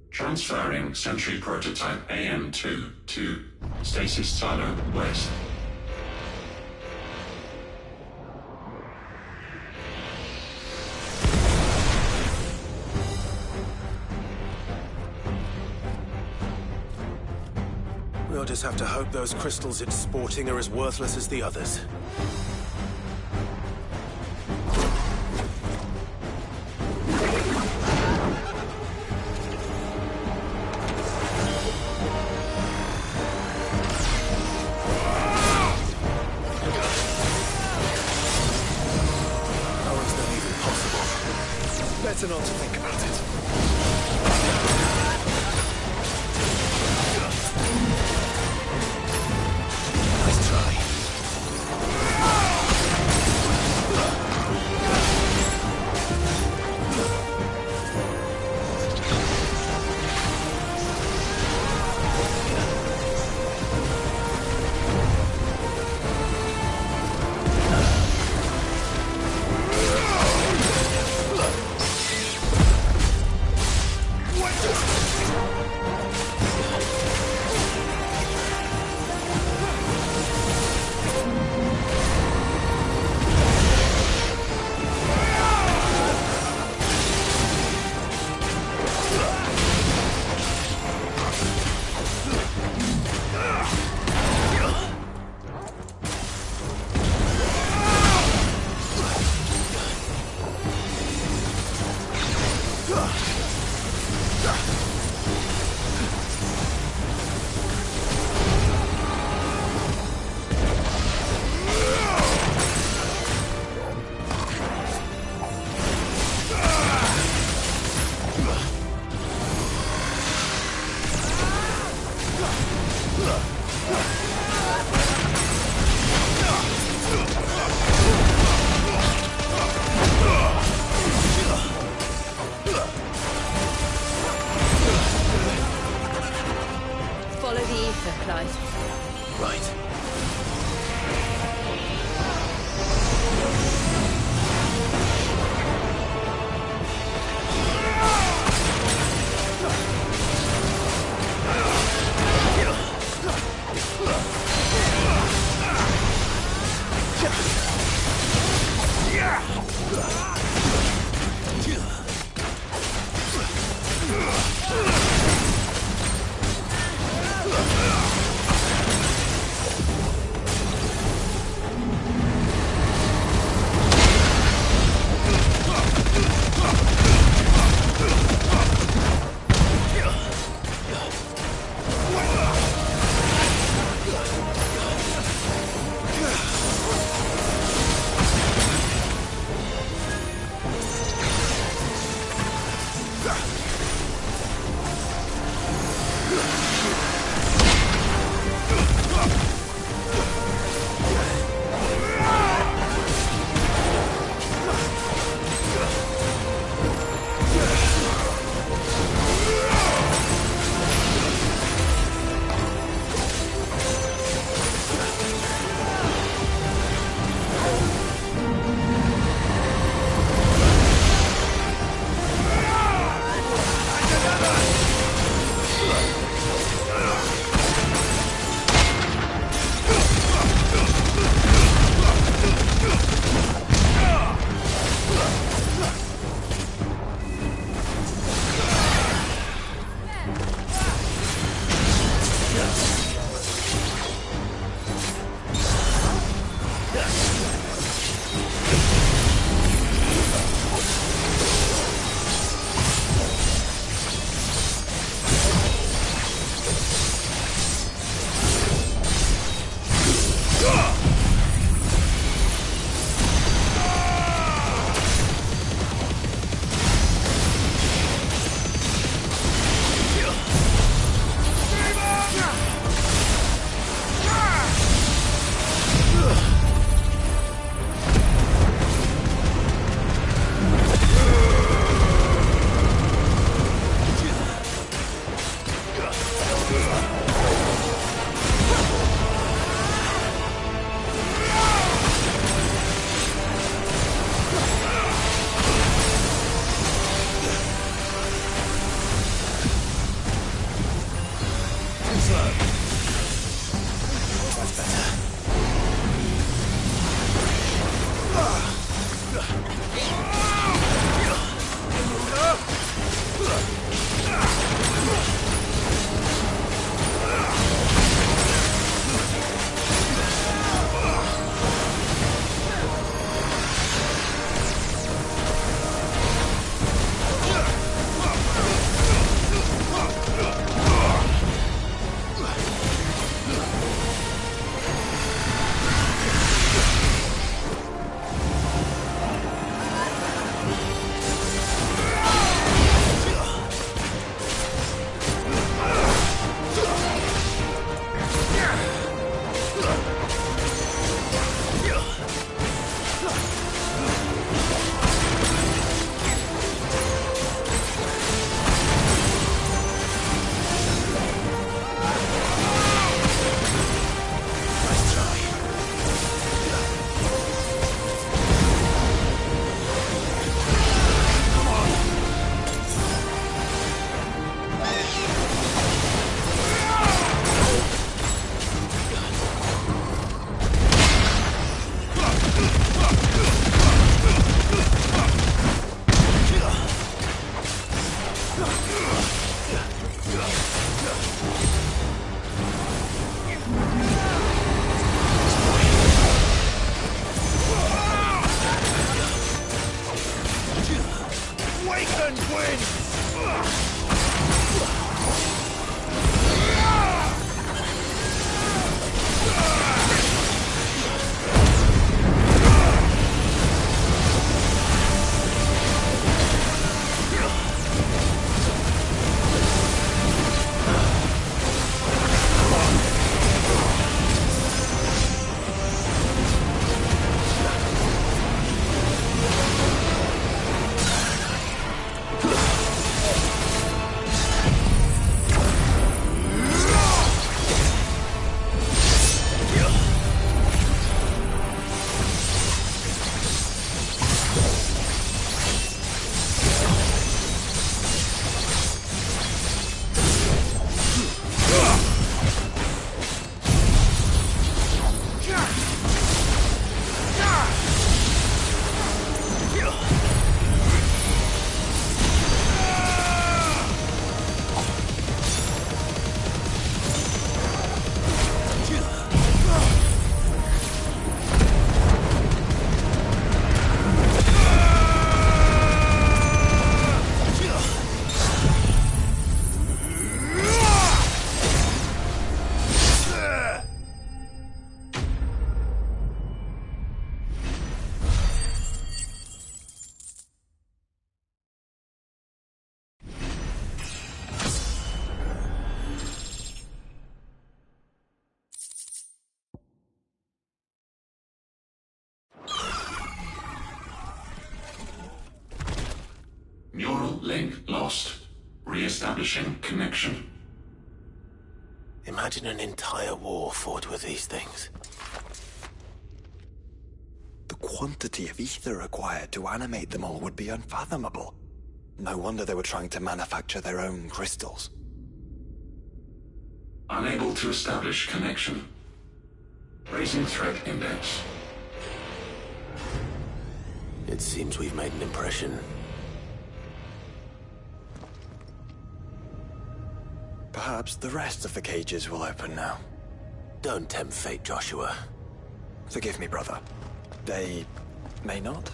Transferring Sentry Prototype AM2 to Stasis Silo West. just have to hope those crystals it's sporting are as worthless as the others. How is that even possible? Better not to think about it. Nice try. Follow the ether, Clyde. Right. link lost. Re-establishing connection. Imagine an entire war fought with these things. The quantity of ether required to animate them all would be unfathomable. No wonder they were trying to manufacture their own crystals. Unable to establish connection. Raising threat index. It seems we've made an impression. Perhaps the rest of the cages will open now. Don't tempt fate, Joshua. Forgive me, brother. They may not.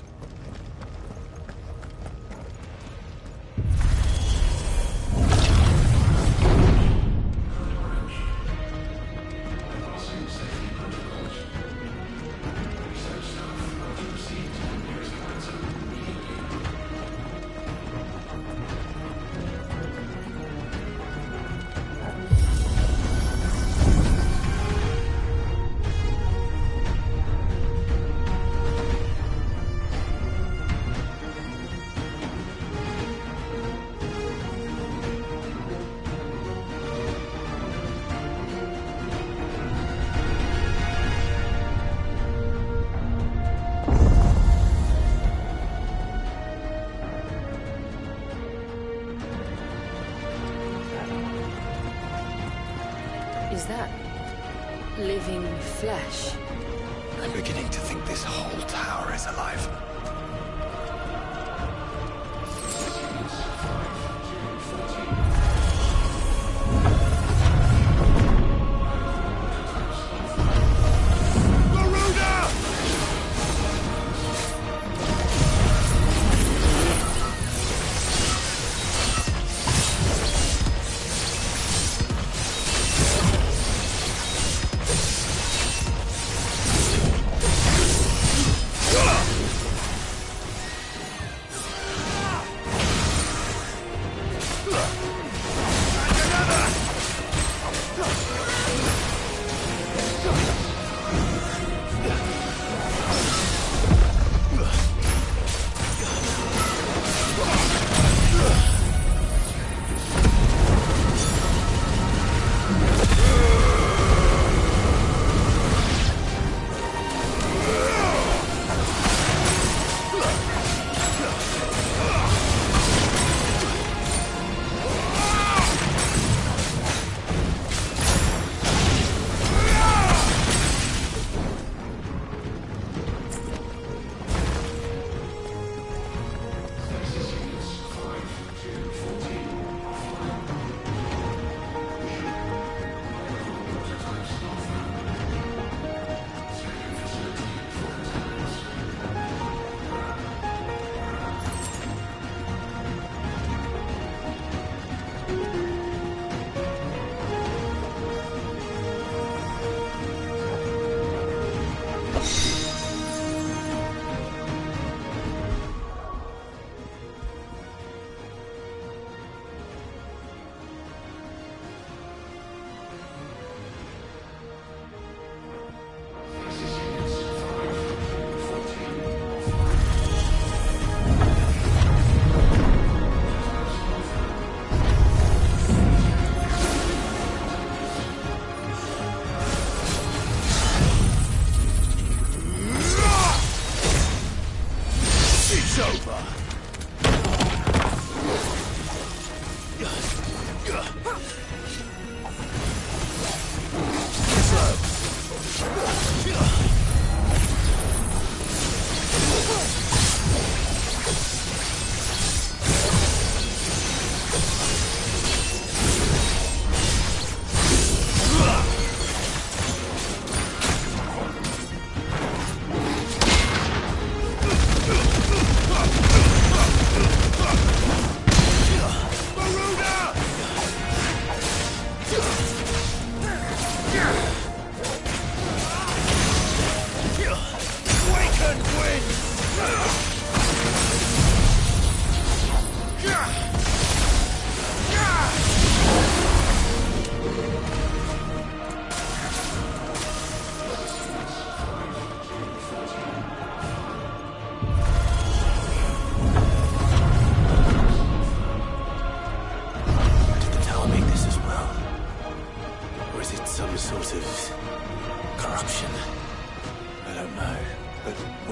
Is that living flesh? I'm beginning to think this whole tower is alive.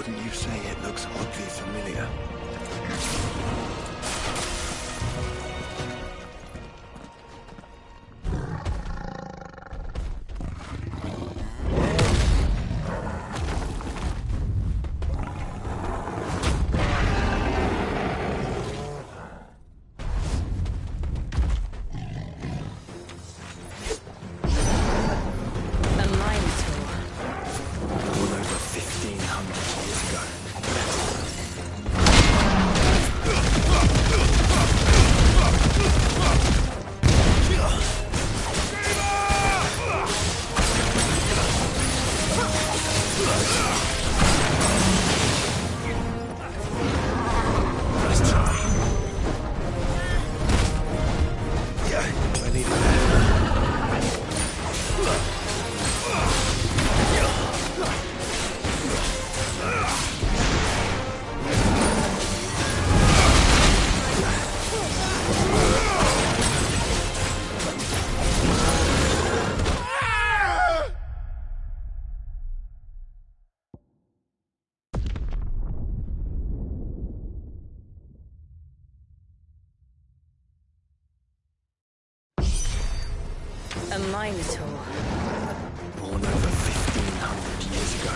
Wouldn't you say it looks oddly familiar? A Minotaur. Born over 1,500 years ago.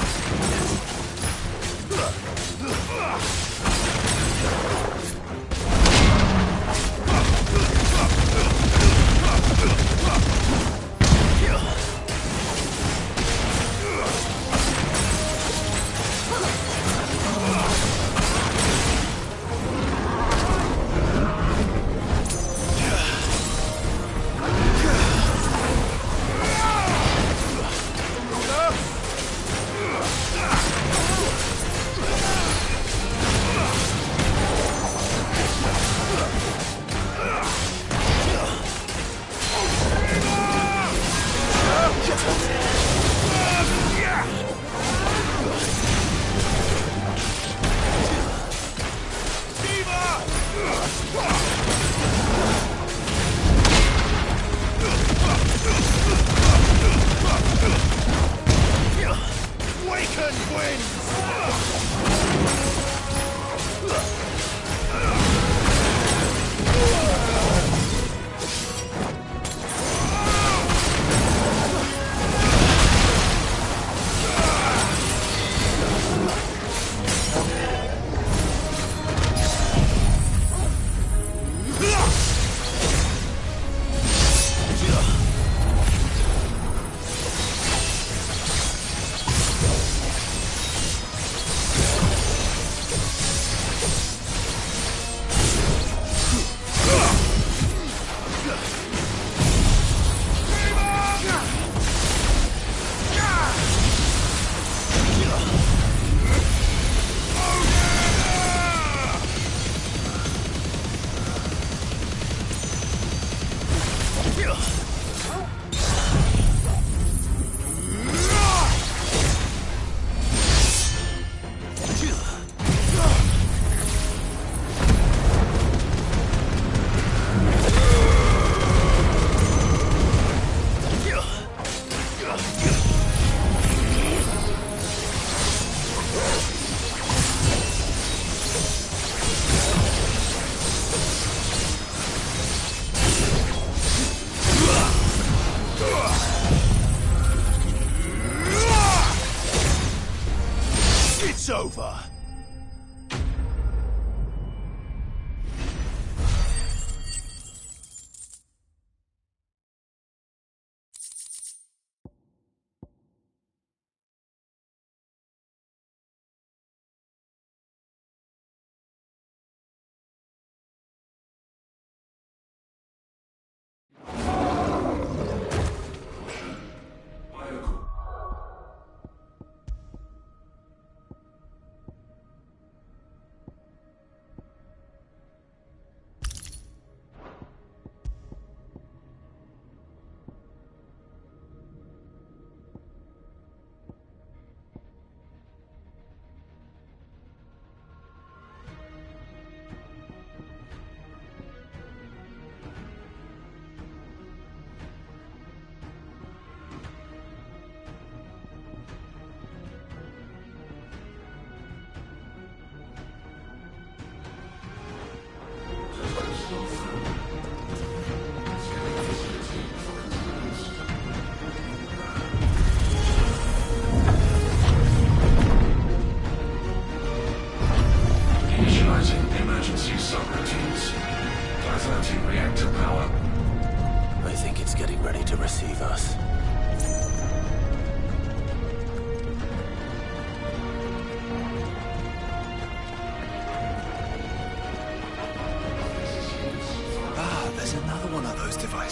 It's over.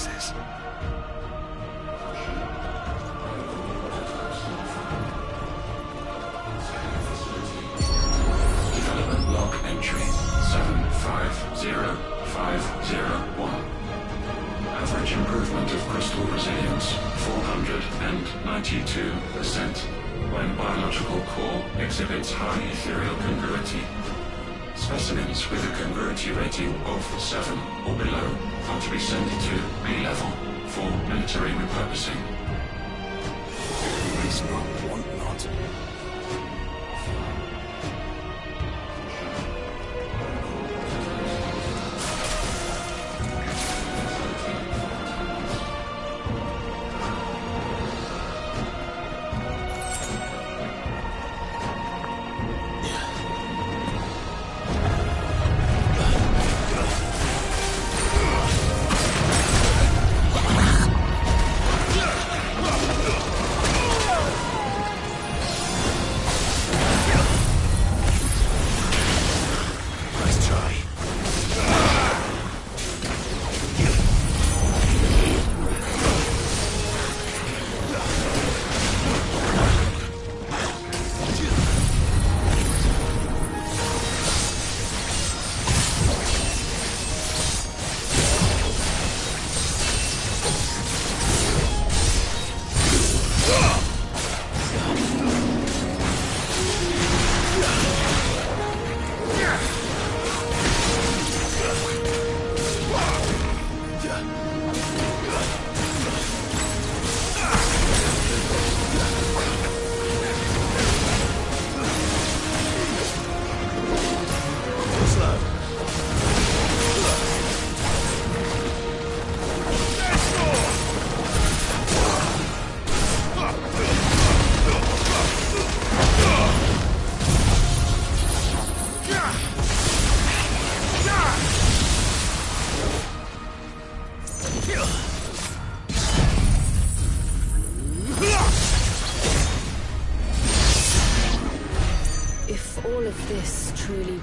Genesis. Development log entry 750501. Average improvement of crystal resilience 492% when biological core exhibits high ethereal congruity. Specimens with a congruity rating of 7 or below are to be sent to B level for military repurposing. It's not, want not.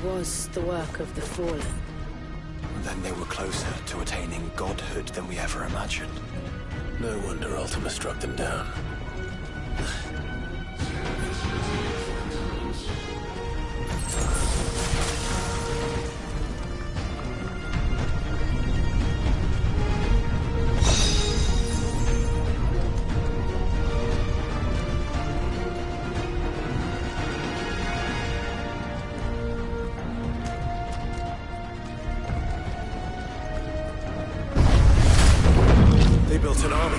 Was the work of the Fallen. Then they were closer to attaining godhood than we ever imagined. No wonder Ultima struck them down. They built an army.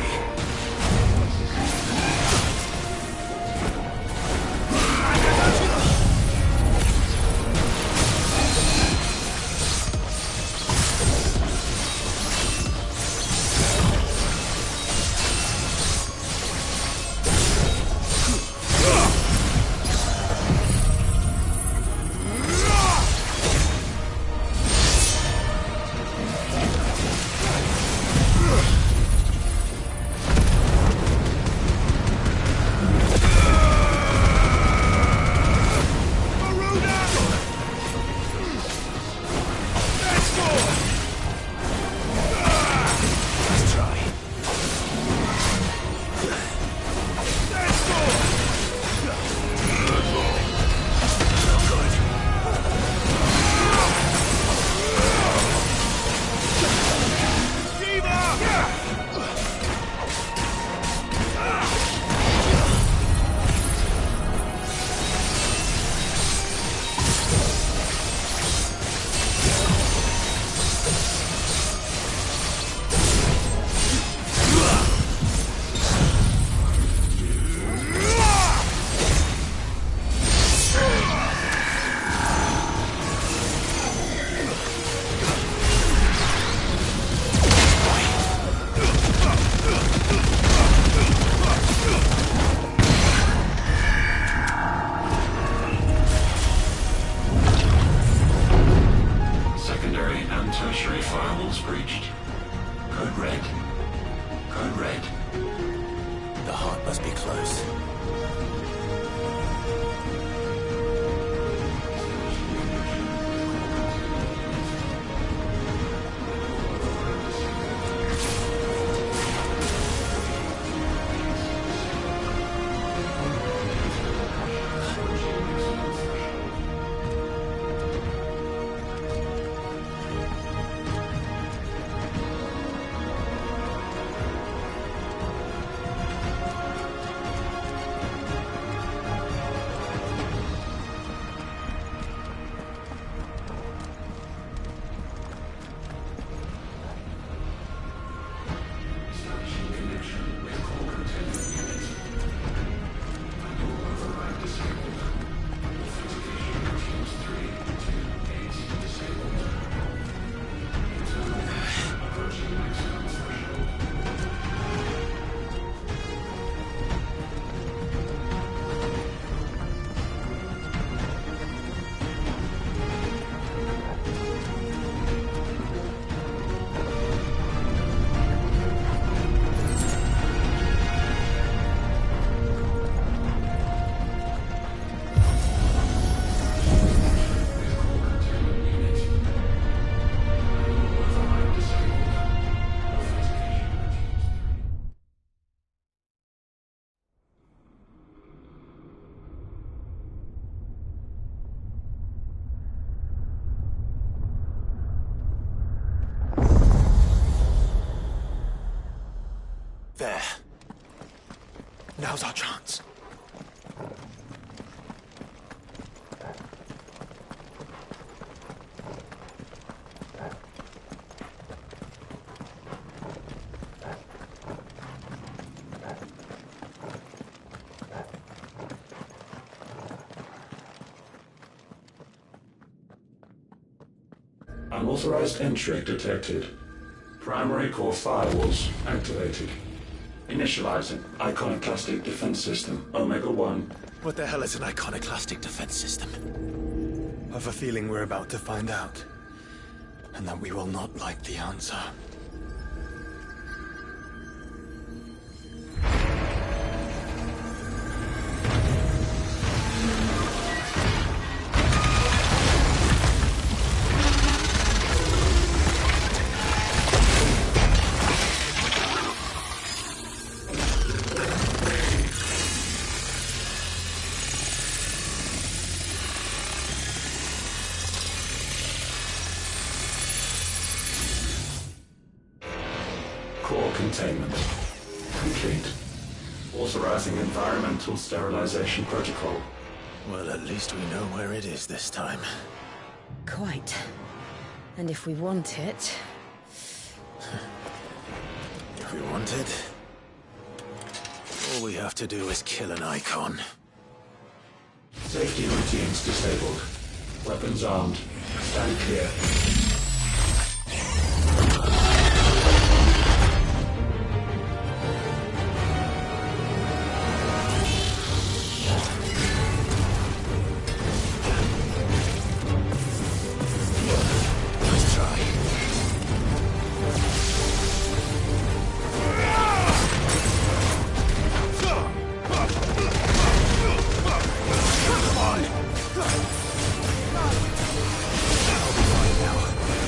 There. Now's our chance. Unauthorized entry detected. Primary core firewalls activated. Initializing iconoclastic defense system Omega-1. What the hell is an iconoclastic defense system? I've a feeling we're about to find out. And that we will not like the answer. Core containment complete. Authorizing environmental sterilization protocol. Well, at least we know where it is this time. Quite. And if we want it... If we want it, all we have to do is kill an icon. Safety routines disabled. Weapons armed. Stand clear. Nice try. Come on! I'll be fine now.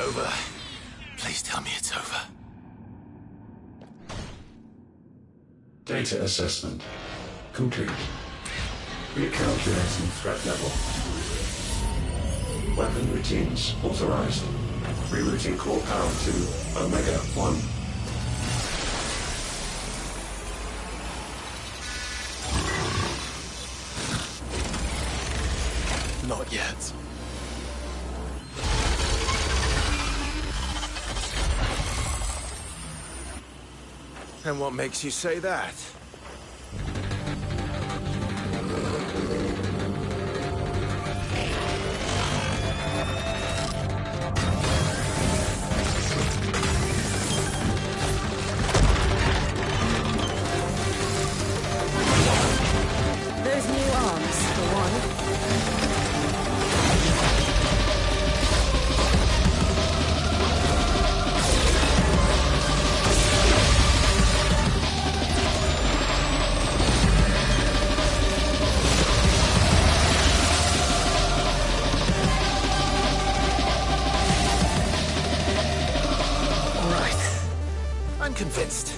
over. Please tell me it's over. Data assessment complete. Recalculating threat level. Weapon routines authorized. Rerouting core power to Omega 1. Not yet. And what makes you say that? Those new arms, for one. I'm convinced.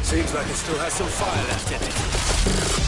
Seems like it still has some fire left in it.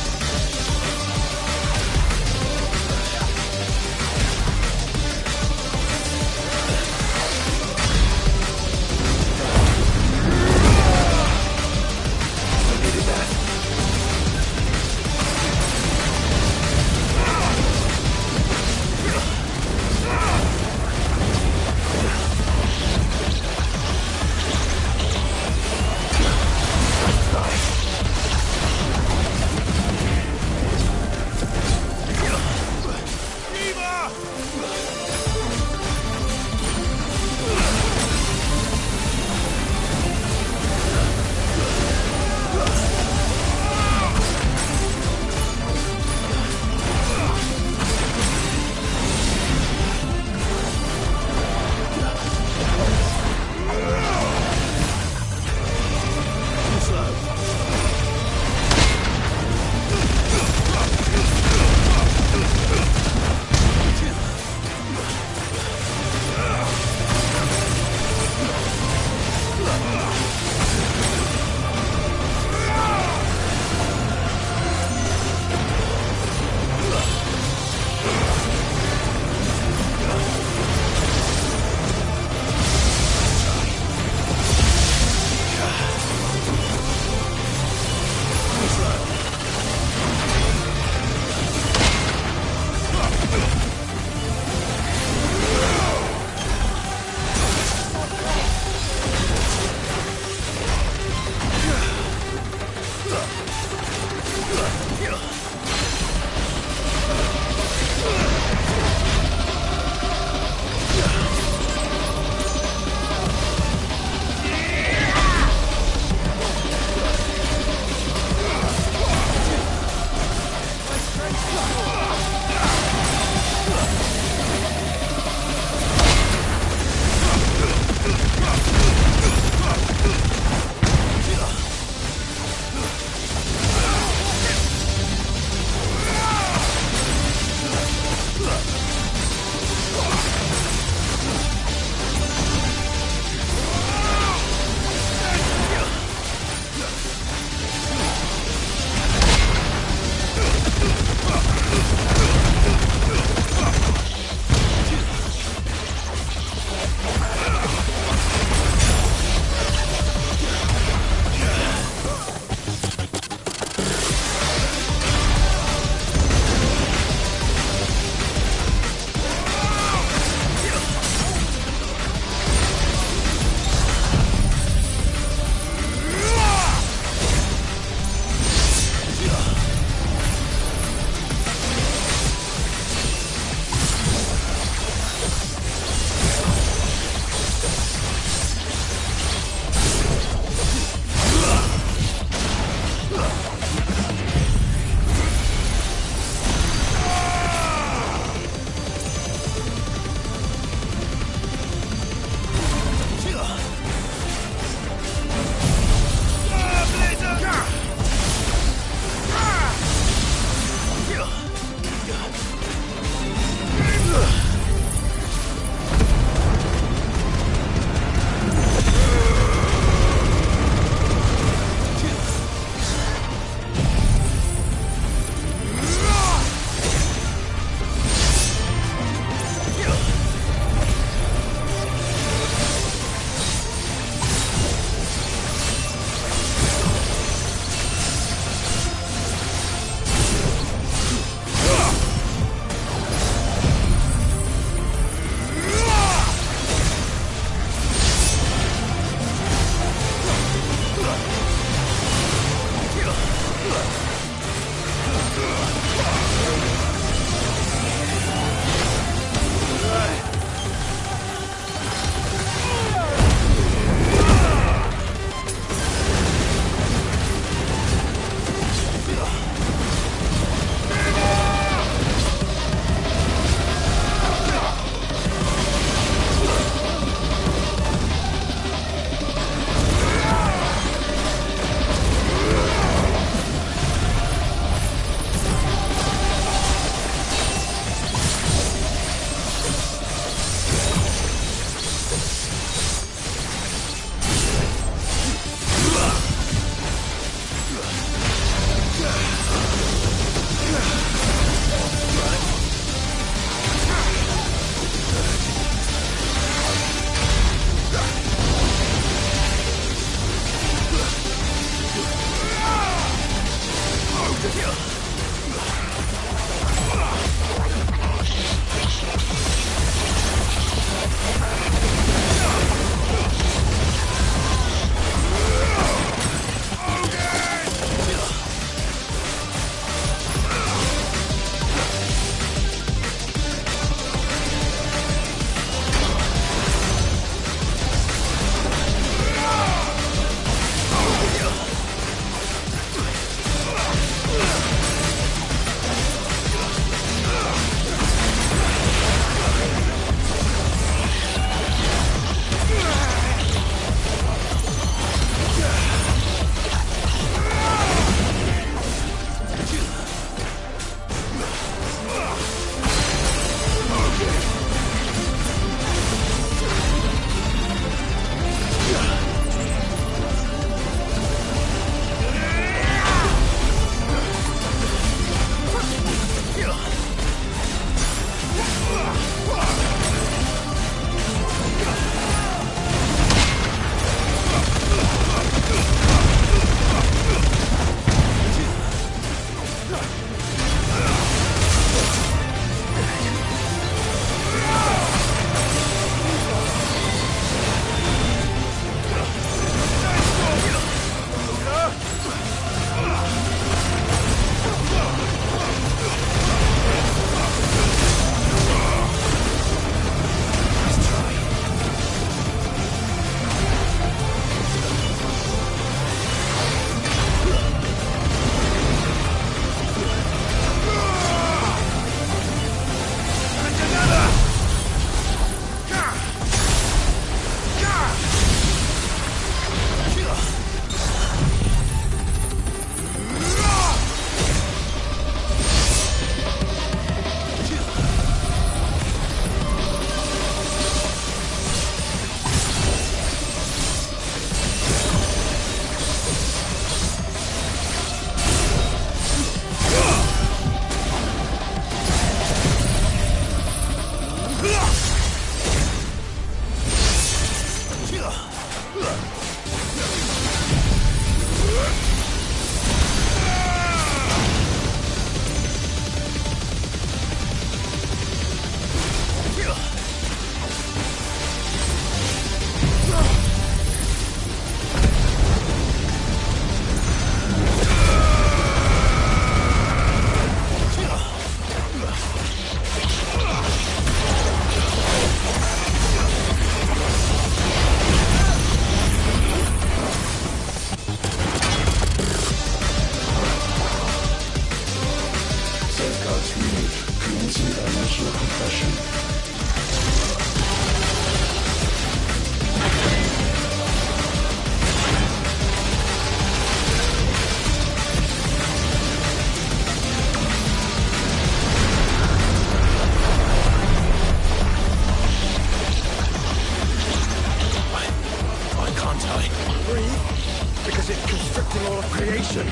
all of creation.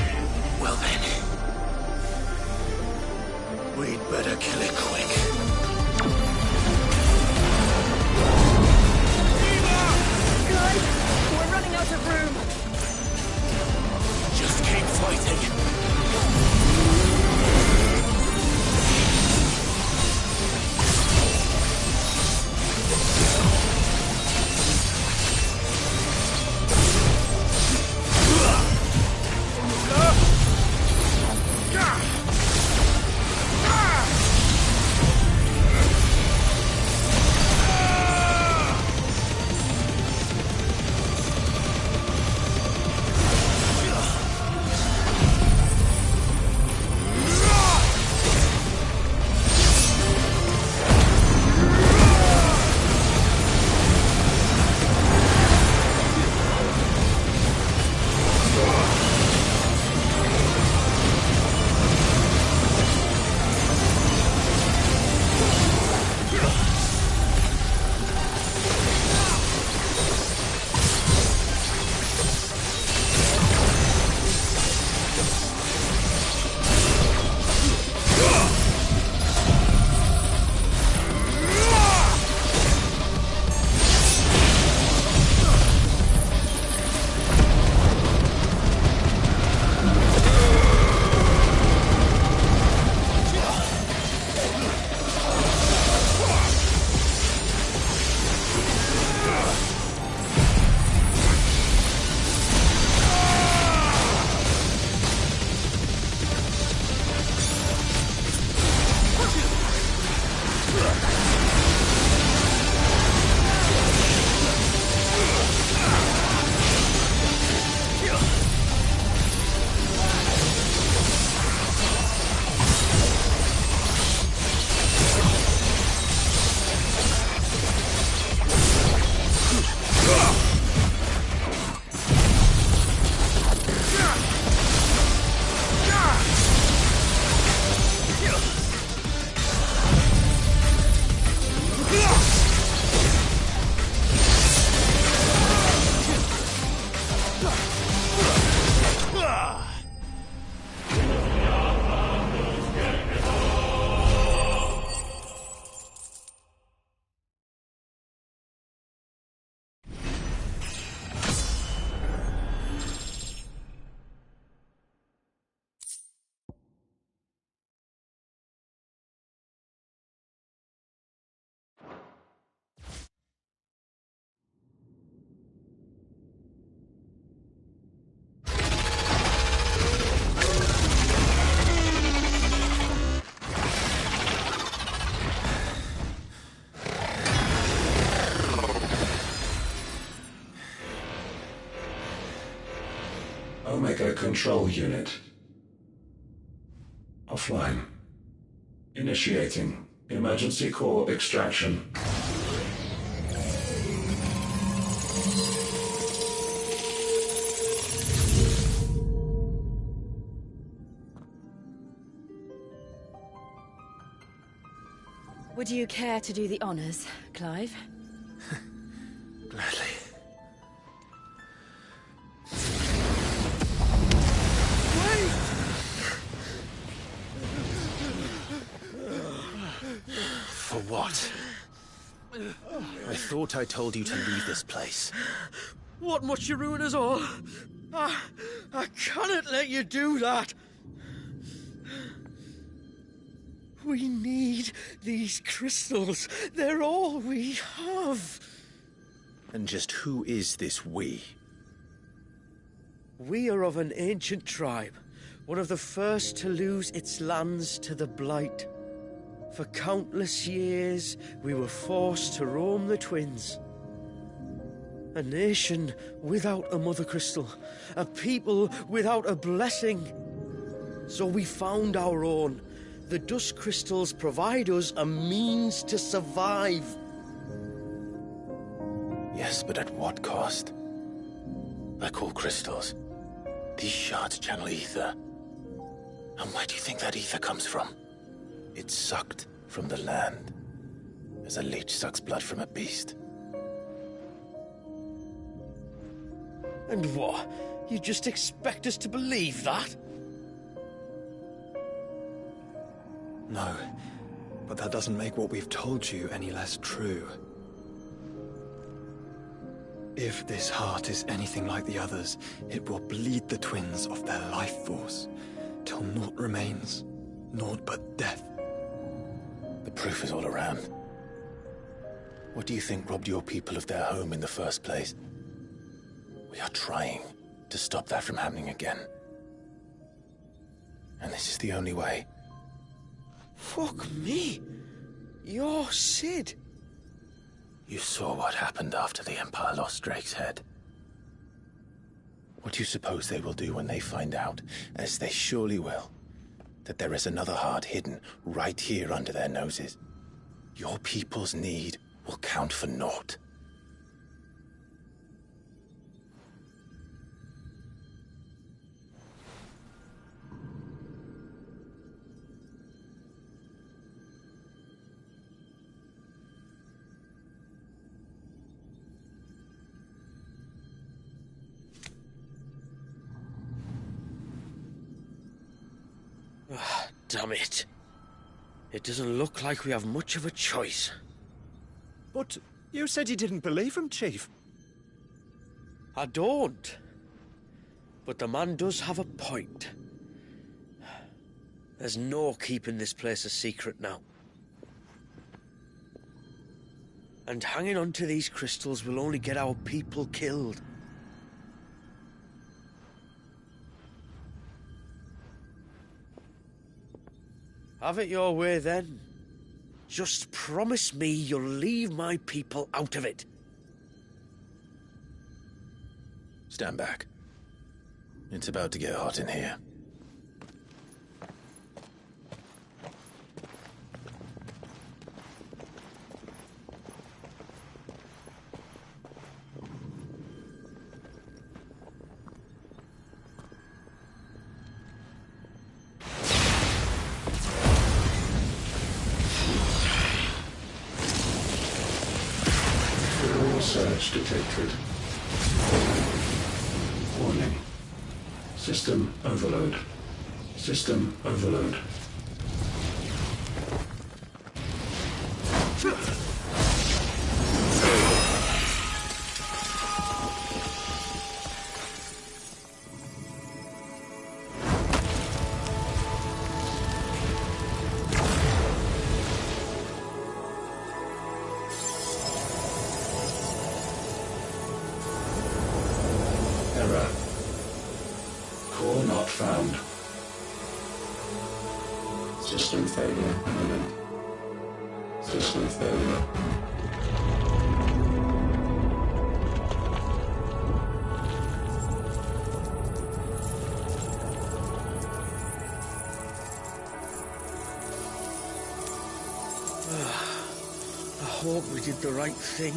Well then, We'd better kill it quick. Guys, we're running out of room. just keep fighting. Omega Control Unit. Offline. Initiating emergency core extraction. Would you care to do the honors, Clive? Gladly. For what? I thought I told you to leave this place. What must you ruin us all? I cannot let you do that. We need these crystals. They're all we have. And just who is this we? We are of an ancient tribe, one of the first to lose its lands to the Blight. For countless years, we were forced to roam the Twins. A nation without a Mother Crystal, a people without a blessing. So we found our own. The Dust Crystals provide us a means to survive. Yes, but at what cost? Like all crystals, these shards channel ether. And where do you think that ether comes from? It's sucked from the land, as a leech sucks blood from a beast. And what? You just expect us to believe that? No, but that doesn't make what we've told you any less true. If this heart is anything like the others, it will bleed the twins of their life force, till naught remains, naught but death. The proof is all around. What do you think robbed your people of their home in the first place? We are trying to stop that from happening again. And this is the only way. Fuck me. You're Sid. You saw what happened after the Empire lost Drake's head. What do you suppose they will do when they find out, as they surely will, that there is another heart hidden right here under their noses? Your people's need will count for naught. Damn it. It doesn't look like we have much of a choice. But you said you didn't believe him, Chief. I don't. But the man does have a point. There's no keeping this place a secret now. And hanging on to these crystals will only get our people killed. Have it your way, then. Just promise me you'll leave my people out of it. Stand back. It's about to get hot in here. Surge detected. Warning. System overload. System overload. Error. Core not found. System failure imminent. System failure. I hope we did the right thing.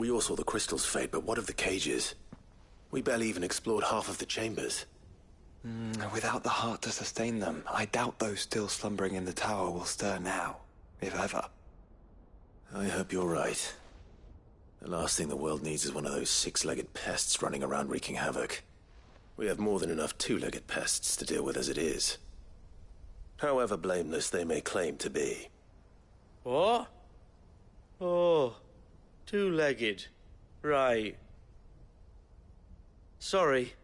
We all saw the crystals fade, but what of the cages? We barely even explored half of the chambers. Without the heart to sustain them, I doubt those still slumbering in the tower will stir now, if ever. I hope you're right. The last thing the world needs is one of those six-legged pests running around wreaking havoc. We have more than enough two-legged pests to deal with as it is. However blameless they may claim to be. What? Oh, two-legged. Right. Sorry.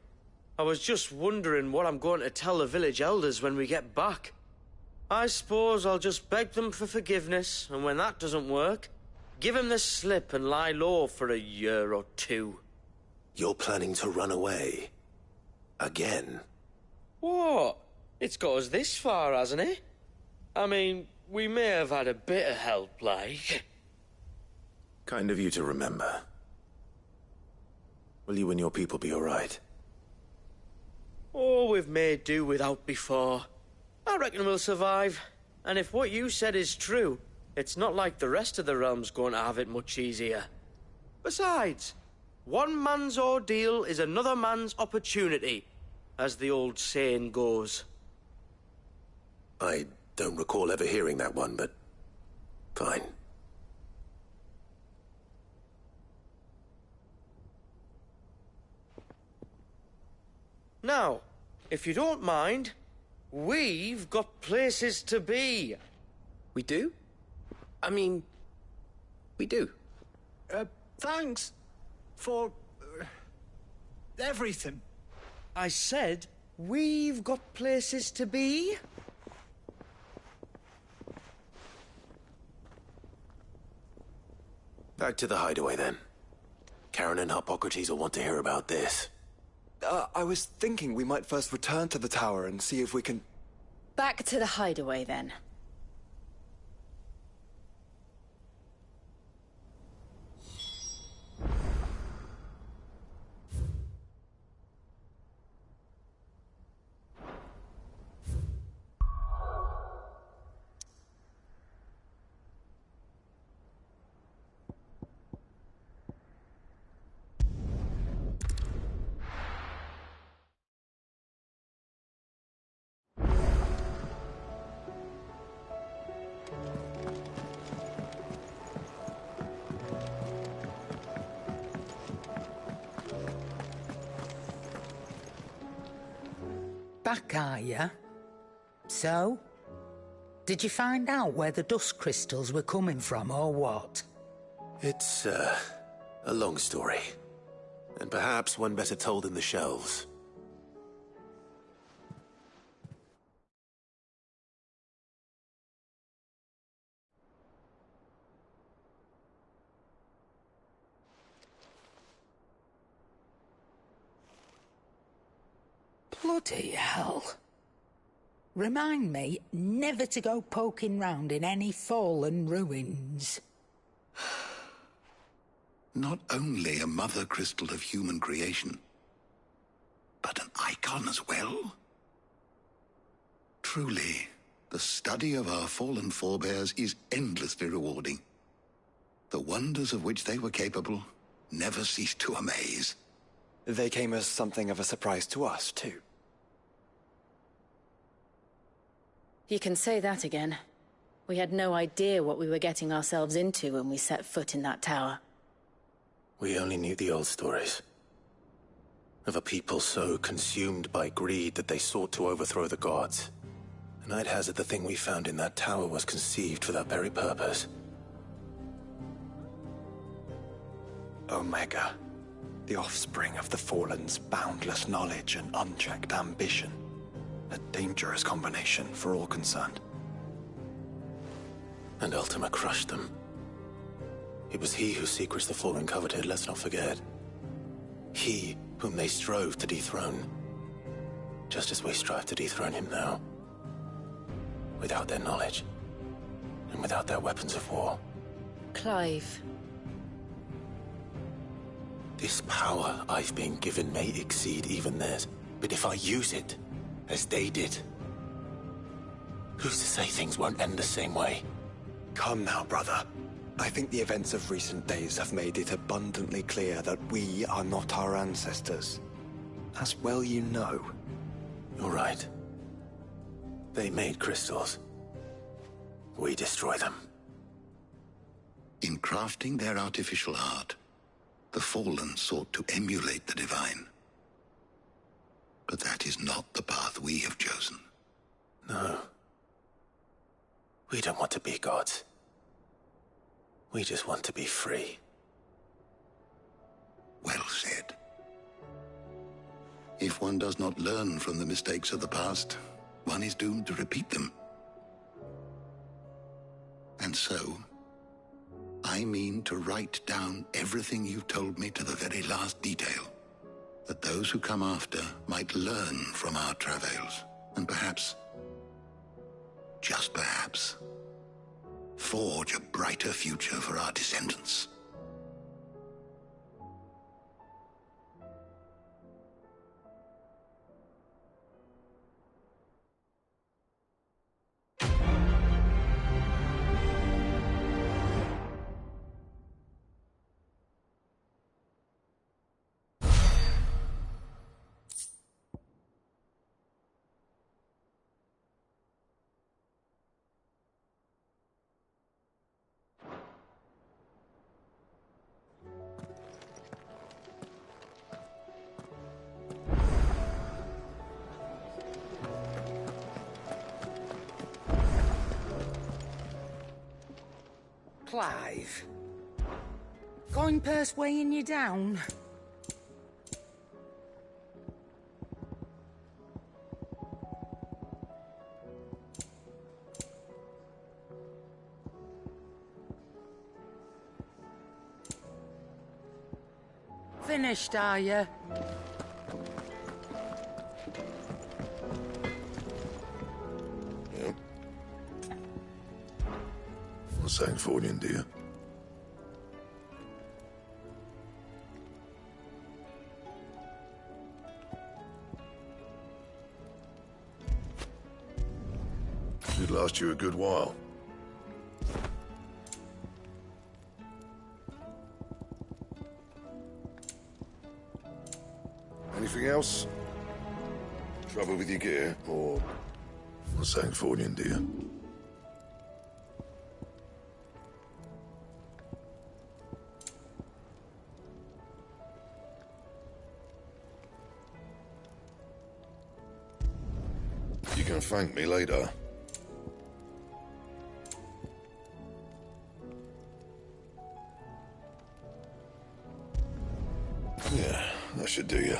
I was just wondering what I'm going to tell the village elders when we get back. I suppose I'll just beg them for forgiveness, and when that doesn't work, give them the slip and lie low for a year or two. You're planning to run away? Again? What? It's got us this far, hasn't it? I mean, we may have had a bit of help, like. Kind of you to remember. Will you and your people be alright? Oh, we've made do without before. I reckon we'll survive. And if what you said is true, it's not like the rest of the realm's going to have it much easier. Besides, one man's ordeal is another man's opportunity, as the old saying goes. I don't recall ever hearing that one, but fine. Now, if you don't mind, we've got places to be. We do? I mean, we do. Thanks for everything. I said we've got places to be. Back to the hideaway, then. Karen and Hippocrates will want to hear about this. I was thinking we might first return to the tower and see if we can... Back to the hideaway, then. Back, are ya? So? Did you find out where the dust crystals were coming from, or what? It's, a long story. And perhaps one better told in the shelves. Bloody hell. Remind me never to go poking round in any fallen ruins. Not only a mother crystal of human creation, but an icon as well. Truly, the study of our fallen forebears is endlessly rewarding. The wonders of which they were capable never cease to amaze. They came as something of a surprise to us, too. You can say that again. We had no idea what we were getting ourselves into when we set foot in that tower. We only knew the old stories. Of a people so consumed by greed that they sought to overthrow the gods. And I'd hazard the thing we found in that tower was conceived for that very purpose. Omega. The offspring of the Fallen's boundless knowledge and unchecked ambition. A dangerous combination for all concerned. And Ultima crushed them. It was he whose secrets the Fallen coveted, let's not forget. He whom they strove to dethrone. Just as we strive to dethrone him now. Without their knowledge. And without their weapons of war. Clive. This power I've been given may exceed even theirs, but if I use it, as they did, who's to say things won't end the same way? Come now, brother. I think the events of recent days have made it abundantly clear that we are not our ancestors. As well you know. You're right. They made crystals. We destroy them. In crafting their artificial art, the Fallen sought to emulate the divine. But that is not the path we have chosen. No. We don't want to be gods. We just want to be free. Well said. If one does not learn from the mistakes of the past, one is doomed to repeat them. And so, I mean to write down everything you've told me to the very last detail, that those who come after might learn from our travails, and perhaps, just perhaps, forge a brighter future for our descendants. Clive. Coin purse weighing you down? Finished, are you? Yep. What's that for you, dear? Should last you a good while. Anything else? Trouble with your gear, or what's that for you, dear? You can thank me later. Yeah, that should do you.